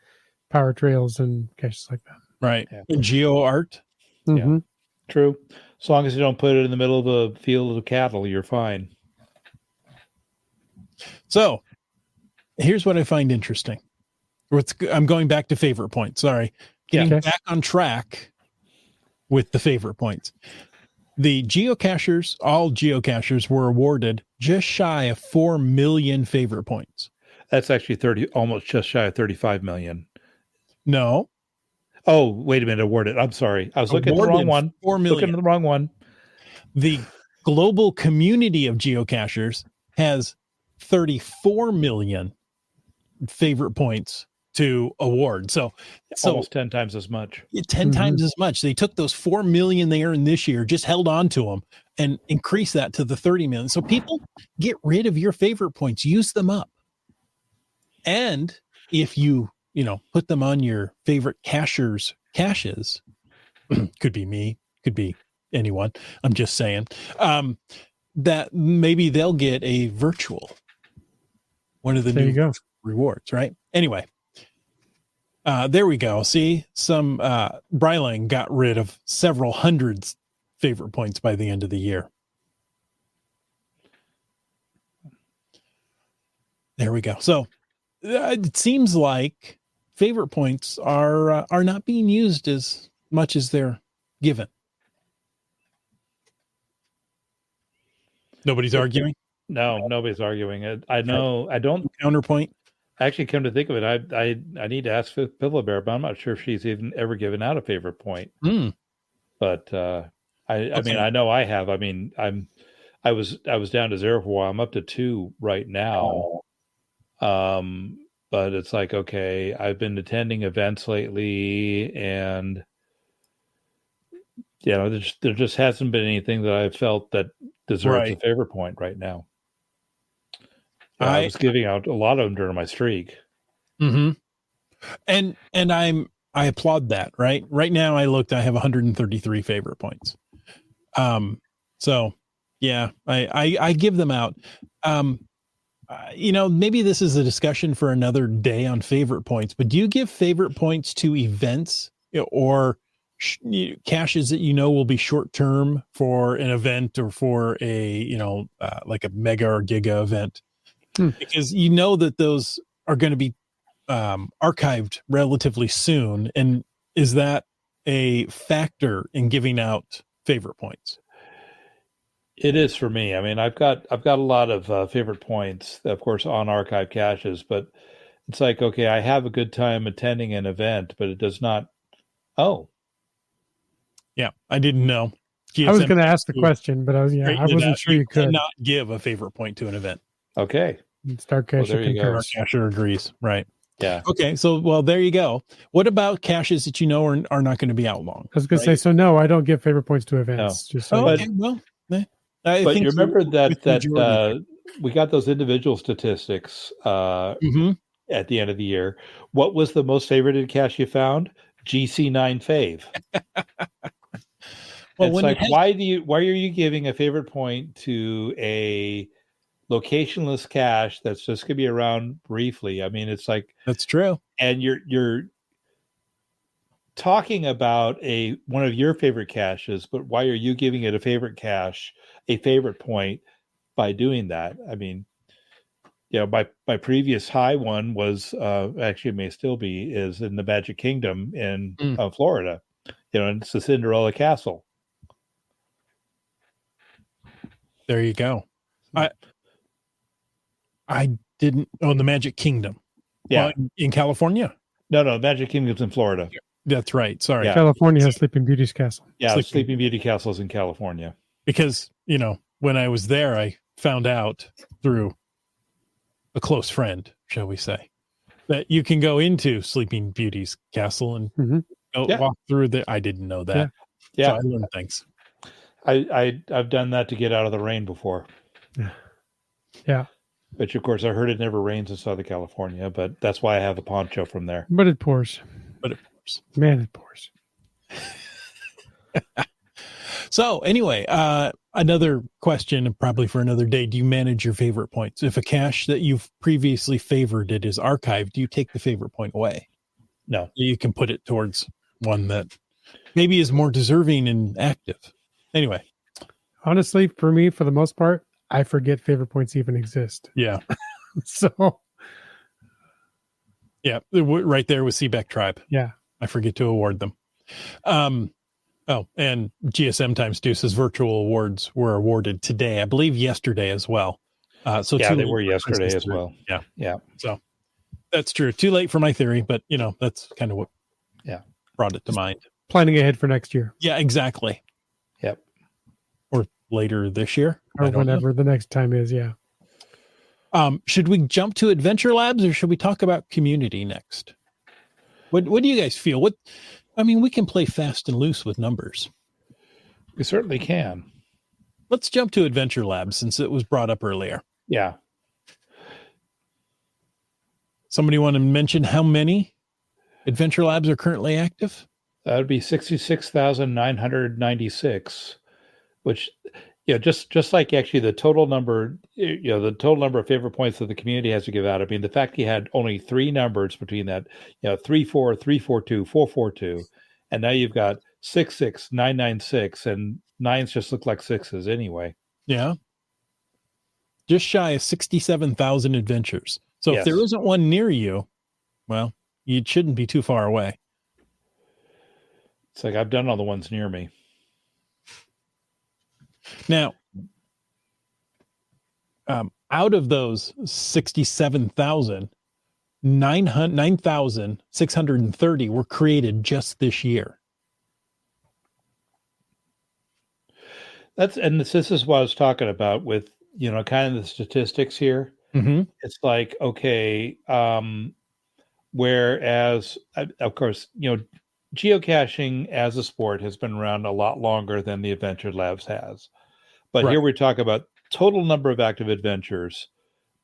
power trails and caches like that. Right. Yeah. And geo art. Mm-hmm. Yeah. True. As long as you don't put it in the middle of a field of cattle, you're fine. So here's what I find interesting. I'm going back to favorite points. Sorry. Getting back on track with the favorite points. The geocachers, all geocachers were awarded just shy of 4 million favorite points. That's actually almost just shy of 35 million. No. Oh, wait a minute. Awarded. I'm sorry. I was looking at the wrong one. 4 million. Looking at the wrong one. The global community of geocachers has 34 million favorite points to award. So almost 10 times as much. 10 times as much. They took those 4 million they earned this year, just held on to them and increased that to the 30 million. So people, get rid of your favorite points, use them up. And if you, put them on your favorite caches, could be me, could be anyone. I'm just saying, that maybe they'll get a virtual, one of the new rewards, right? Anyway. There we go. See, some Brylang got rid of several hundreds favorite points by the end of the year. There we go. So it seems like favorite points are not being used as much as they're given. Nobody's arguing? No, nobody's arguing it. I know. I don't counterpoint. Actually, come to think of it, I need to ask Pilla Bear, but I'm not sure if she's even ever given out a favorite point. But I mean, I know I have. I mean, I was down to 0 for a while. I'm up to 2 right now. But it's like, okay, I've been attending events lately, and there just hasn't been anything that I've felt that deserves a favorite point right now. I was giving out a lot of them during my streak. And I applaud that. Right now, I have 133 favorite points. So yeah, I give them out. Maybe this is a discussion for another day on favorite points, but do you give favorite points to events or caches that will be short term for an event or for a like a mega or giga event? Because that those are going to be archived relatively soon. And is that a factor in giving out favorite points? It is for me. I mean, I've got a lot of favorite points, of course, on archive caches, but it's like, okay, I have a good time attending an event, but it does not. Oh, yeah, I didn't know. I was going to ask the question, but I wasn't sure you could not give a favorite point to an event. Okay. Starcacher agrees. Right. Yeah. Okay. So, there you go. What about caches that are not going to be out long? I was going to say, so no, I don't give favorite points to events. No. I think you remember that we got those individual statistics at the end of the year. What was the most favorited cache you found? GC9 fave. Well, it's like, why are you giving a favorite point to a locationless cache that's just going to be around briefly? I mean, it's like, that's true. And you're talking about one of your favorite caches, but why are you giving it a favorite cache, a favorite point by doing that? I mean, my previous high one was actually, it may still be, is in the Magic Kingdom in Florida. And it's the Cinderella Castle. There you go. I didn't. Oh, the Magic Kingdom. Yeah, in California. No, Magic Kingdom's in Florida. That's right. Sorry, Yeah. California has Sleeping Beauty's castle. Yeah, Sleeping Beauty Castle's in California. Because when I was there, I found out through a close friend, shall we say, that you can go into Sleeping Beauty's castle and walk through the. I didn't know that. Yeah, so I learned things. I've done that to get out of the rain before. Yeah. Which, of course, I heard it never rains in Southern California, but that's why I have the poncho from there. But it pours. Man, it pours. So anyway, another question, probably for another day. Do you manage your favorite points? If a cache that you've previously favored it is archived, do you take the favorite point away? No. You can put it towards one that maybe is more deserving and active. Anyway. Honestly, for me, for the most part, I forget favorite points even exist. Yeah. So. Yeah. Right there with Seabeck Tribe. Yeah. I forget to award them. And GSM times 2 says virtual awards were awarded today. I believe yesterday as well. They were yesterday as well. Yeah. So that's true. Too late for my theory, but that's kind of what brought it to mind. Planning ahead for next year. Yeah, exactly. Yep. Or later this year. Or whenever the next time is, yeah. Should we jump to Adventure Labs or should we talk about community next? What do you guys feel? We can play fast and loose with numbers. We certainly can. Let's jump to Adventure Labs since it was brought up earlier. Yeah. Somebody want to mention how many Adventure Labs are currently active? That would be 66,996, which, just like actually the total number, the total number of favorite points that the community has to give out. I mean, the fact you had only 3 numbers between that, 34, 342, 442, and now you've got 66, 996, and 9s just look like 6s anyway. Yeah. Just shy of 67,000 adventures. So if there isn't one near you, well, you shouldn't be too far away. It's like I've done all the ones near me. Now, out of those 67,000, 9,630 were created just this year. This is what I was talking about with, kind of the statistics here. Mm-hmm. It's like, okay, whereas, of course, geocaching as a sport has been around a lot longer than the Adventure Labs has. But Here we're talking about total number of active adventures.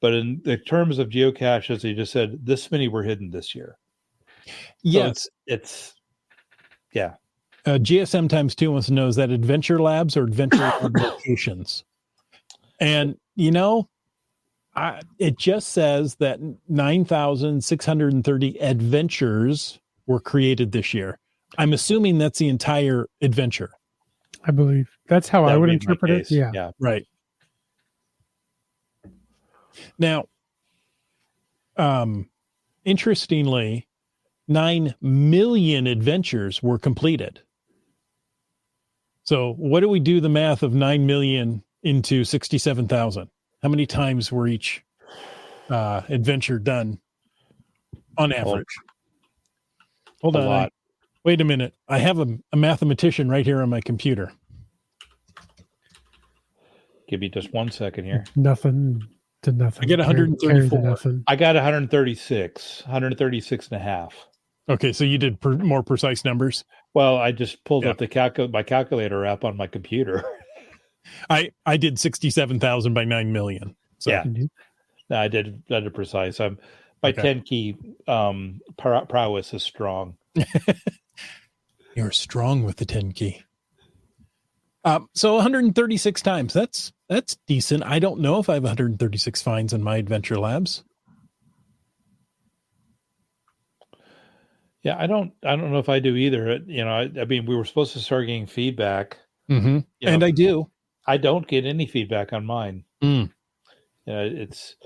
But in the terms of geocaches, you just said this many were hidden this year. Yes. So it's yeah. GSM times 2 wants to know, is that Adventure Labs or Adventure Lab locations? And, it just says that 9,630 adventures were created this year. I'm assuming that's the entire adventure. I believe that's how I would interpret it. Yeah. Right. Now, interestingly, 9 million adventures were completed. So what do we do the math of 9 million into 67,000? How many times were each adventure done on average? Hold on. Lot. Wait a minute. I have a mathematician right here on my computer. Give me just 1 second here. Nothing to nothing. I get 134. I got 136 and a half. Okay, so you did more precise numbers. Well, I just pulled up my calculator app on my computer. I did 67,000 by 9 million. So. Yeah, no, I did precise. My 10 key prowess is strong. You're strong with the 10 key. So 136 times. That's decent. I don't know if I have 136 finds in my Adventure Labs. Yeah, I don't know if I do either. I mean, we were supposed to start getting feedback. Mm-hmm. And I do. I don't get any feedback on mine. It's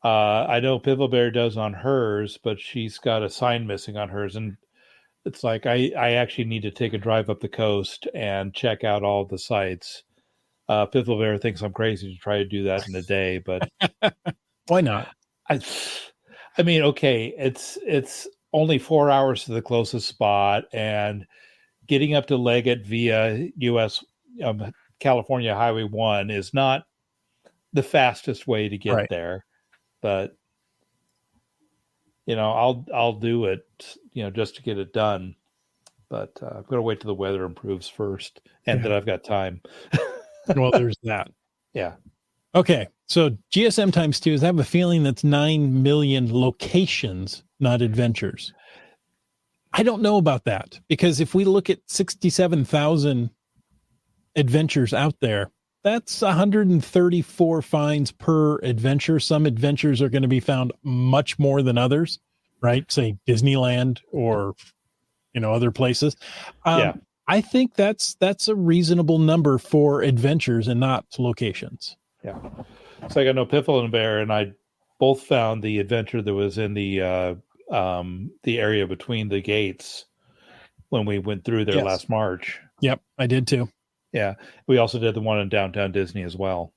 I know Piffle Bear does on hers, but she's got a sign missing on hers, and it's like I actually need to take a drive up the coast and check out all the sites. Piffle Bear thinks I'm crazy to try to do that in a day, but why not? I mean, okay, it's only 4 hours to the closest spot, and getting up to Leggett via U.S. California Highway 1 is not the fastest way to get there, but I'll do it, just to get it done. But I'm going to wait till the weather improves first, and that I've got time. Well, there's that. Yeah. Okay. So GSM times 2 is, I have a feeling that's 9 million locations, not adventures. I don't know about that, because if we look at 67,000 adventures out there, that's 134 finds per adventure. Some adventures are going to be found much more than others, right? Say Disneyland or, other places. I think that's a reasonable number for adventures and not locations. Yeah. So I know Piffle and Bear and I both found the adventure that was in the area between the gates when we went through there last March. Yep, I did too. Yeah. We also did the one in downtown Disney as well.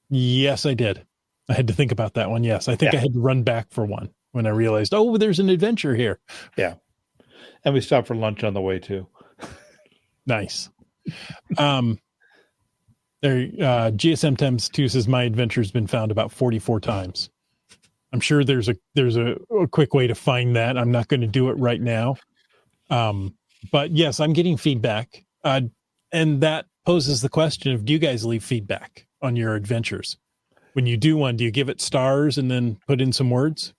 Yes, I did. I had to think about that one. Yes. I think I had to run back for one when I realized, there's an adventure here. Yeah. And we stopped for lunch on the way too. Nice. GSM times 2 says my adventure's been found about 44 times. I'm sure there's a quick way to find that. I'm not going to do it right now. But yes, I'm getting feedback. And that poses the question of, do you guys leave feedback on your adventures? When you do one, do you give it stars and then put in some words?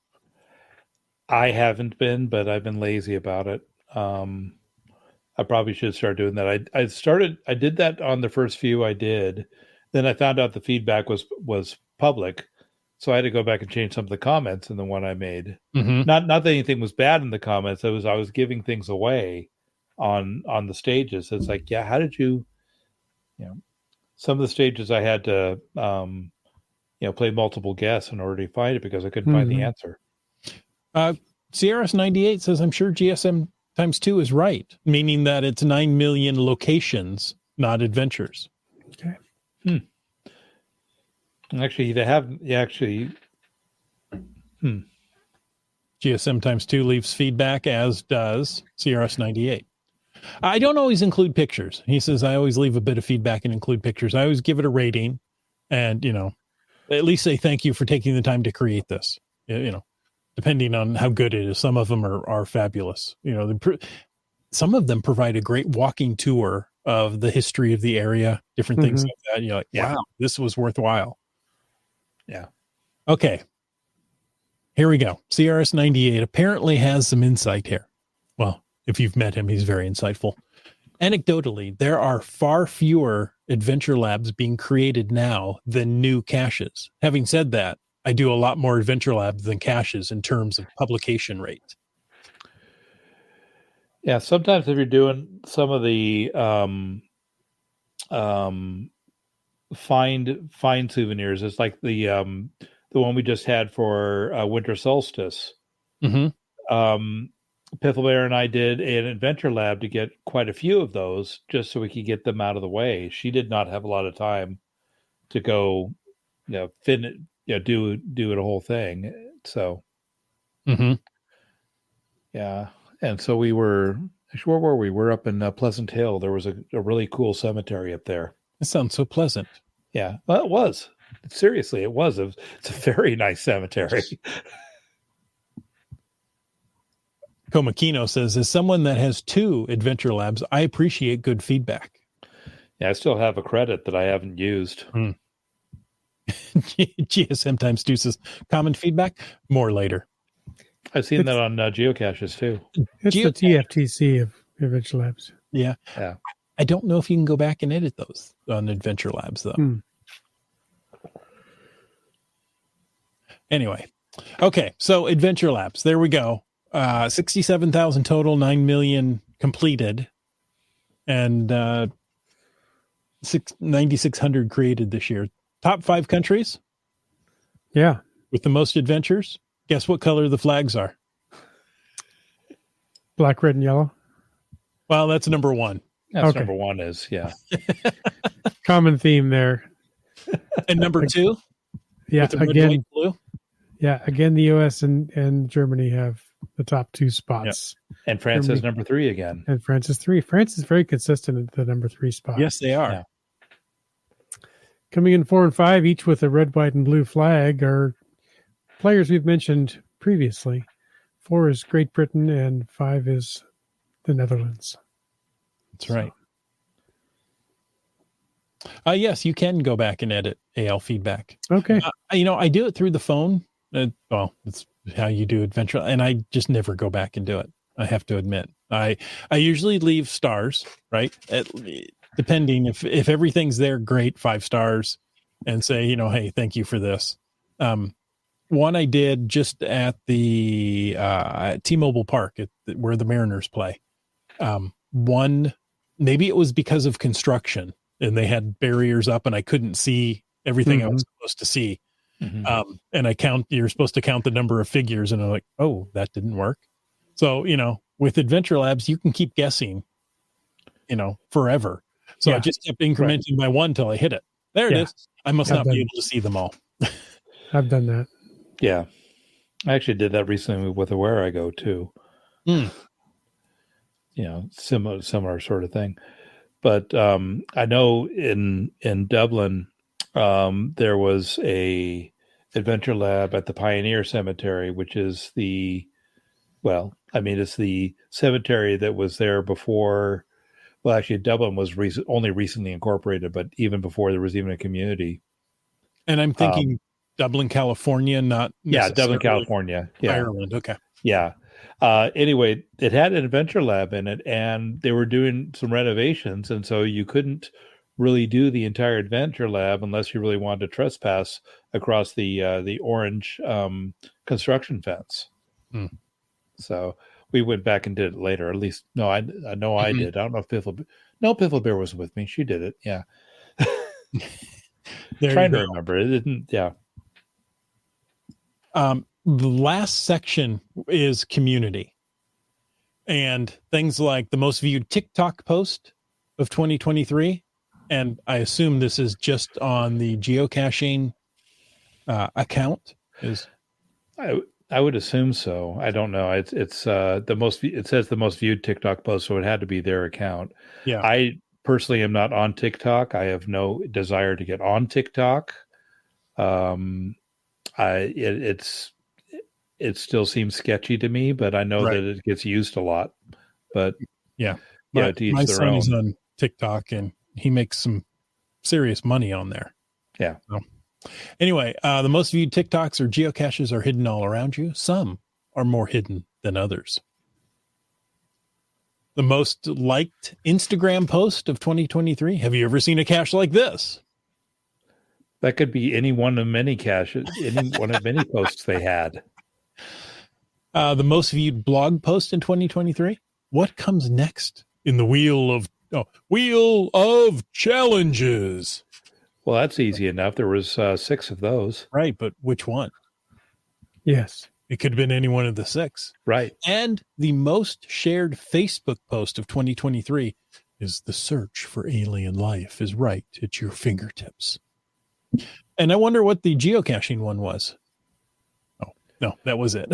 I haven't been, but I've been lazy about it. I probably should start doing that. I did that on the first few I did. Then I found out the feedback was public. So I had to go back and change some of the comments in the one I made. Mm-hmm. Not that anything was bad in the comments. I was giving things away on the stages. It's like, how did you, some of the stages I had to, play multiple guesses in order to find it because I couldn't find the answer. CRS 98 says, I'm sure GSM times 2 is right, meaning that it's 9 million locations, not adventures. Okay. Actually, GSM times 2 leaves feedback, as does CRS 98. I don't always include pictures. He says, I always leave a bit of feedback and include pictures. I always give it a rating and, at least say thank you for taking the time to create this, depending on how good it is. Some of them are fabulous. Some of them provide a great walking tour of the history of the area, different things like that. You're like, wow, this was worthwhile. Yeah. Okay. Here we go. CRS 98 apparently has some insight here. Well, if you've met him, he's very insightful. Anecdotally, there are far fewer adventure labs being created now than new caches. Having said that, I do a lot more adventure labs than caches in terms of publication rate. Yeah, sometimes if you're doing some of the find souvenirs, it's like the one we just had for winter solstice. Mm-hmm. Piffle Bear and I did an adventure lab to get quite a few of those just so we could get them out of the way. She did not have a lot of time to go, do it a whole thing. So, yeah. And so we were, where were we? We're up in Pleasant Hill. There was a really cool cemetery up there. It sounds so pleasant. Yeah, well, it was. Seriously, it was. It's a very nice cemetery. Komakino says, as someone that has 2 adventure labs, I appreciate good feedback. Yeah, I still have a credit that I haven't used. GSM times 2 says, common feedback, more later. I've seen that on geocaches too. It's the TFTC of Adventure Labs. Yeah. I don't know if you can go back and edit those on Adventure Labs, though. Anyway. Okay. So Adventure Labs. There we go. 67,000 total, 9 million completed, and 9,600 created this year. Top 5 countries Yeah. with the most adventures. Guess what color the flags are? Black, red, and yellow. Well, that's number 1. That's Okay. number 1 is, yeah. Common theme there. And number 2? Yeah. With the red, Again, white, blue? yeah. Again, the U.S. and Germany have the top 2 spots. And France is Germany. number 3 again. And France is 3. France is very consistent at the number 3 spot. Yes, they are. Yeah. Coming in 4 and 5, each with a red, white, and blue flag, are players we've mentioned previously. 4 is Great Britain, and 5 is the Netherlands. That's right. Yes, you can go back and edit AL feedback. Okay. I do it through the phone. It's how you do adventure, and I just never go back and do it. I have to admit, I usually leave stars, right? Depending if everything's there, great, 5 stars, and say, hey, thank you for this. One I did just at the T-Mobile Park where the Mariners play. One, maybe it was because of construction and they had barriers up and I couldn't see everything I was supposed to see. Mm-hmm. And you're supposed to count the number of figures, and I'm like, oh, that didn't work. So, with Adventure Labs, you can keep guessing, forever. So I just kept incrementing by 1 till I hit it. There it is. I must not be able to see them all. I've done that. Yeah. I actually did that recently with Where I Go too. Similar sort of thing. But I know in Dublin, there was a adventure lab at the Pioneer Cemetery, which is it's the cemetery that was there before. Well, actually, Dublin was only recently incorporated, but even before there was even a community. And I'm thinking Dublin, California, not Dublin, California, Ireland. Okay. Yeah. Anyway, it had an adventure lab in it, and they were doing some renovations, and so you couldn't really do the entire adventure lab unless you really wanted to trespass across the orange construction fence. So we went back and did it later. At least, no, I know I did. I don't know if Piffle Bear was with me. She did it. Yeah. Trying to remember. It didn't. Yeah. The last section is community, and things like the most viewed TikTok post of 2023. And I assume this is just on the geocaching account. I would assume so. I don't know. It's the most. It says the most viewed TikTok post, so it had to be their account. Yeah. I personally am not on TikTok. I have no desire to get on TikTok. It still seems sketchy to me, but I know that it gets used a lot. But my son is on TikTok, and he makes some serious money on there. Yeah. So, anyway, the most viewed TikToks or geocaches are hidden all around you. Some are more hidden than others. The most liked Instagram post of 2023. Have you ever seen a cache like this? That could be any one of many caches, any one of many posts they had. The most viewed blog post in 2023. What comes next in the wheel of challenges? Well, that's easy enough. There was 6 of those. Right, but which one? Yes. It could have been any one of the 6. Right. And the most shared Facebook post of 2023 is the search for alien life is right at your fingertips. And I wonder what the geocaching one was. Oh, no, that was it.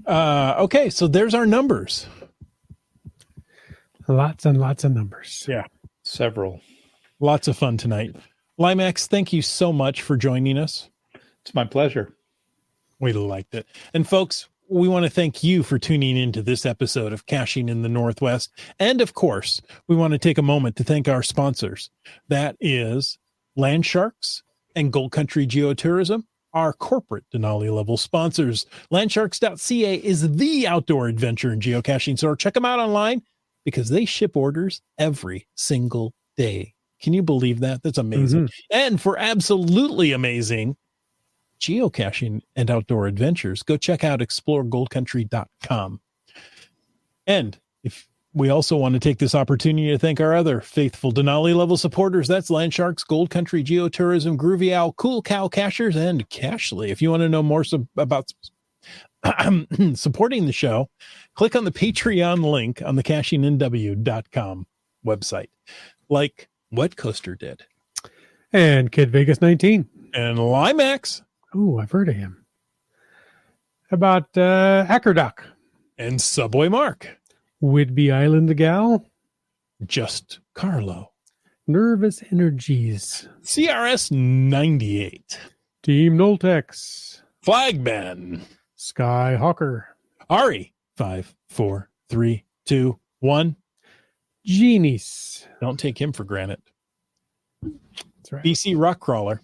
Okay, so there's our numbers. Lots and lots of numbers. Yeah. Several. Lots of fun tonight. Limax, thank you so much for joining us. It's my pleasure. We liked it. And folks, we want to thank you for tuning into this episode of Caching in the Northwest. And of course, we want to take a moment to thank our sponsors. That is Landsharks and Gold Country Geotourism, our corporate Denali level sponsors. Landsharks.ca is the outdoor adventure and geocaching store. Check them out online because they ship orders every single day Can you believe that? That's amazing. And for absolutely amazing geocaching and outdoor adventures, go check out exploregoldcountry.com. And if we also want to take this opportunity to thank our other faithful Denali level supporters. That's Landsharks, Gold Country, Geotourism, Groovy Owl, Cool Cow Cachers, and Cachly. If you want to know more about supporting the show, click on the Patreon link on the cashingnw.com website, like what Coaster did. And Kid Vegas 19. And Limax. Ooh, I've heard of him. How about Ackerdock? And Subway Mark. Whidbey Island Gal. Just Carlo. Nervous Energies. CRS 98. Team Noltex. Flagman. Skyhawker. Ari. 5, 4, 3, 2, 1. Genies. Don't take him for granted. That's right. BC Rock Crawler.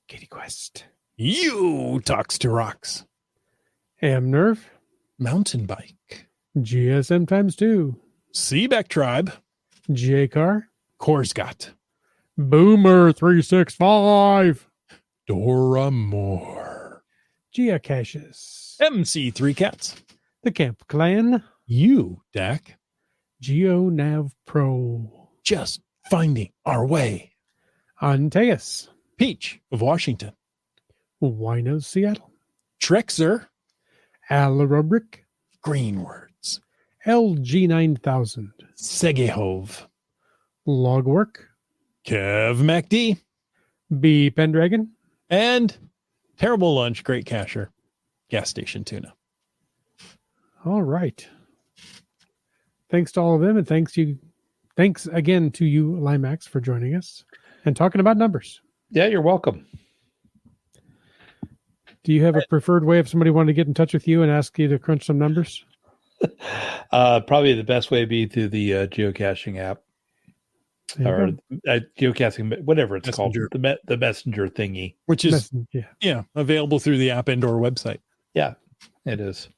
Kitty Quest. You Talks to Rocks. Amnerv. Mountain Bike. GSM times 2. Seabeck Tribe. J-Car. Korsgat. Boomer 365. Dora Moore. Geocaches. MC3 Cats. The Camp Clan. You, Dak. GeoNav Pro. Just finding our way. Antaeus. Peach of Washington. Wino Seattle. Trexer. Alarubric. Greenwords. LG 9000. Segehove. Logwork. Kev MacD. B Pendragon. And Terrible Lunch, Great Cacher. Gas Station Tuna. all right. Thanks to all of them, and thanks again to you, Limax, for joining us and talking about numbers. Yeah, you're welcome. Do you have a preferred way if somebody wanted to get in touch with you and ask you to crunch some numbers? Probably the best way would be through the geocaching app or geocaching, whatever it's Messenger. called, the messenger thingy, Which is available through the app and/or website. Yeah, it is.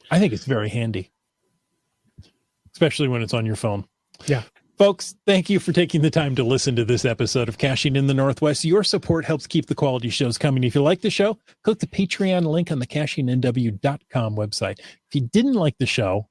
I think it's very handy, especially when it's on your phone. Yeah. Folks, thank you for taking the time to listen to this episode of Caching in the Northwest. Your support helps keep the quality shows coming. If you like the show, click the Patreon link on the cashingnw.com website. If you didn't like the show,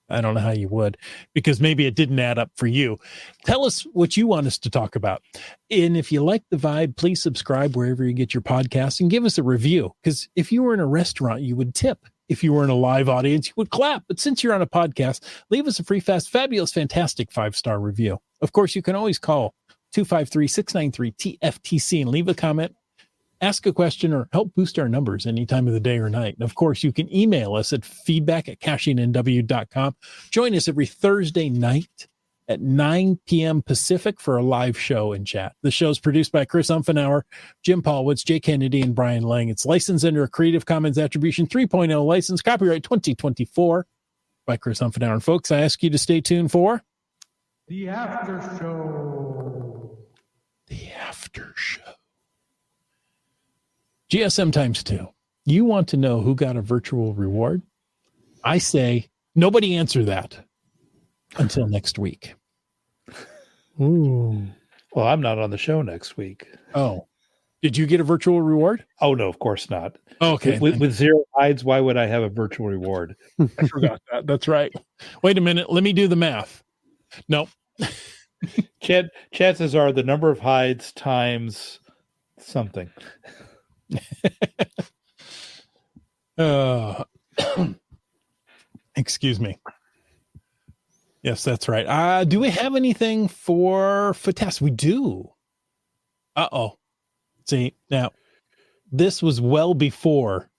I don't know how you would, because maybe it didn't add up for you. Tell us what you want us to talk about. And if you like the vibe, please subscribe wherever you get your podcasts and give us a review. Because if you were in a restaurant, you would tip. If you were in a live audience, you would clap. But since you're on a podcast, leave us a free, fast, fabulous, fantastic 5-star review. Of course, you can always call 253-693-TFTC and leave a comment, ask a question, or help boost our numbers any time of the day or night. And of course, you can email us at feedback@cashingnw.com. Join us every Thursday night at 9 p.m. Pacific for a live show and chat. The show is produced by Chris Umfenauer, Jim Paulwitz, Jay Kennedy, and Brian Lang. It's licensed under a Creative Commons Attribution 3.0 license, copyright 2024 by Chris Umfenauer. And folks, I ask you to stay tuned for The After Show. The After Show. GSM times 2. You want to know who got a virtual reward? I say nobody answer that until next week. Ooh. Well, I'm not on the show next week. Oh, did you get a virtual reward? Oh, no, of course not. Okay. With 0 hides, why would I have a virtual reward? I forgot that. That's right. Wait a minute. Let me do the math. Nope. Chances are the number of hides times something. Excuse me. Yes, that's right. Do we have anything for FTAS? We do. Uh-oh. See, now, this was well before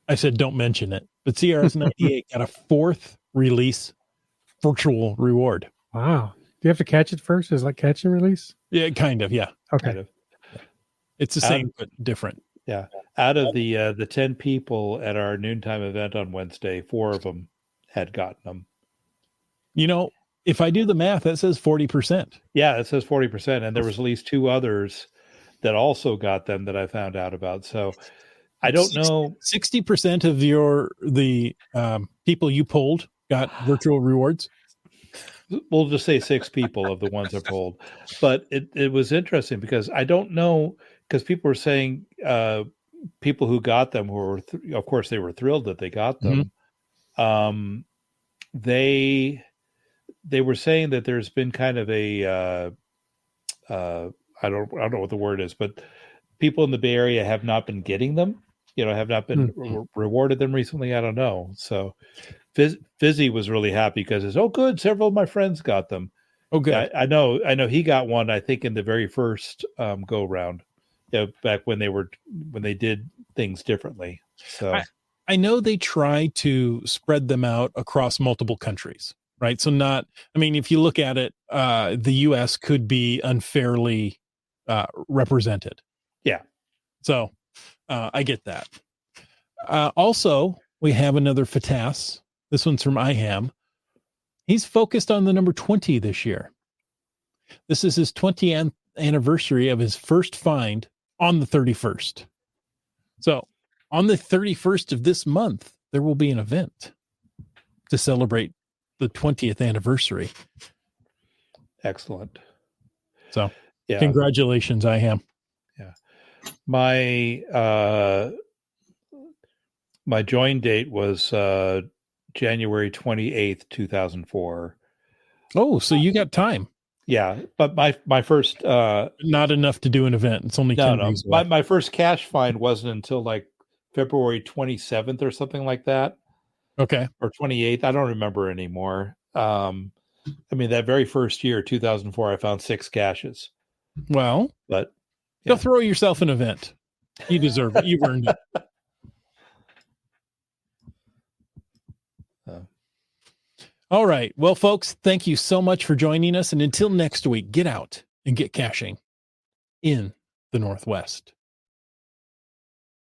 I said don't mention it, but CRS98 got a 4th release virtual reward. Wow. Do you have to catch it first? Is it like catch and release? Yeah, kind of, yeah. Okay. Kind of. It's the same, but different. Yeah. Out of the 10 people at our noontime event on Wednesday, 4 of them had gotten them. You know, if I do the math, that says 40%. Yeah, it says 40%. And there was at least 2 others that also got them that I found out about. So I don't know. 60% of the people you polled got virtual rewards. we'll just say 6 people of the ones I've pulled. But it was interesting because I don't know, because people were saying people who got them were, of course, they were thrilled that they got them. They were saying that there's been kind of a I don't know what the word is, but people in the Bay Area have not been getting them. Have not been rewarded them recently. I don't know. So Fizzy was really happy because it's, oh, good, several of my friends got them. Oh, good. I know he got one, I think, in the very first go round, back when they did things differently. So I know they try to spread them out across multiple countries, right? So if you look at it, the US could be unfairly represented. Yeah. So I get that. Also, we have another FATAS. This one's from IHAM. He's focused on the number 20 this year. This is his 20th anniversary of his first find on the 31st. So on the 31st of this month, there will be an event to celebrate the 20th anniversary. Excellent. So congratulations, IHAM. Yeah. My join date was January 28th, 2004. Oh, so you got time. Yeah, but my first not enough to do an event. It's only 10 days away. My first cache find wasn't until like February 27th or something like that. Okay. Or 28th. I don't remember anymore. That very first year, 2004, I found 6 caches. Well, but go throw yourself an event. You deserve it. You've earned it. All right. Well, folks, thank you so much for joining us. And until next week, get out and get caching in the Northwest.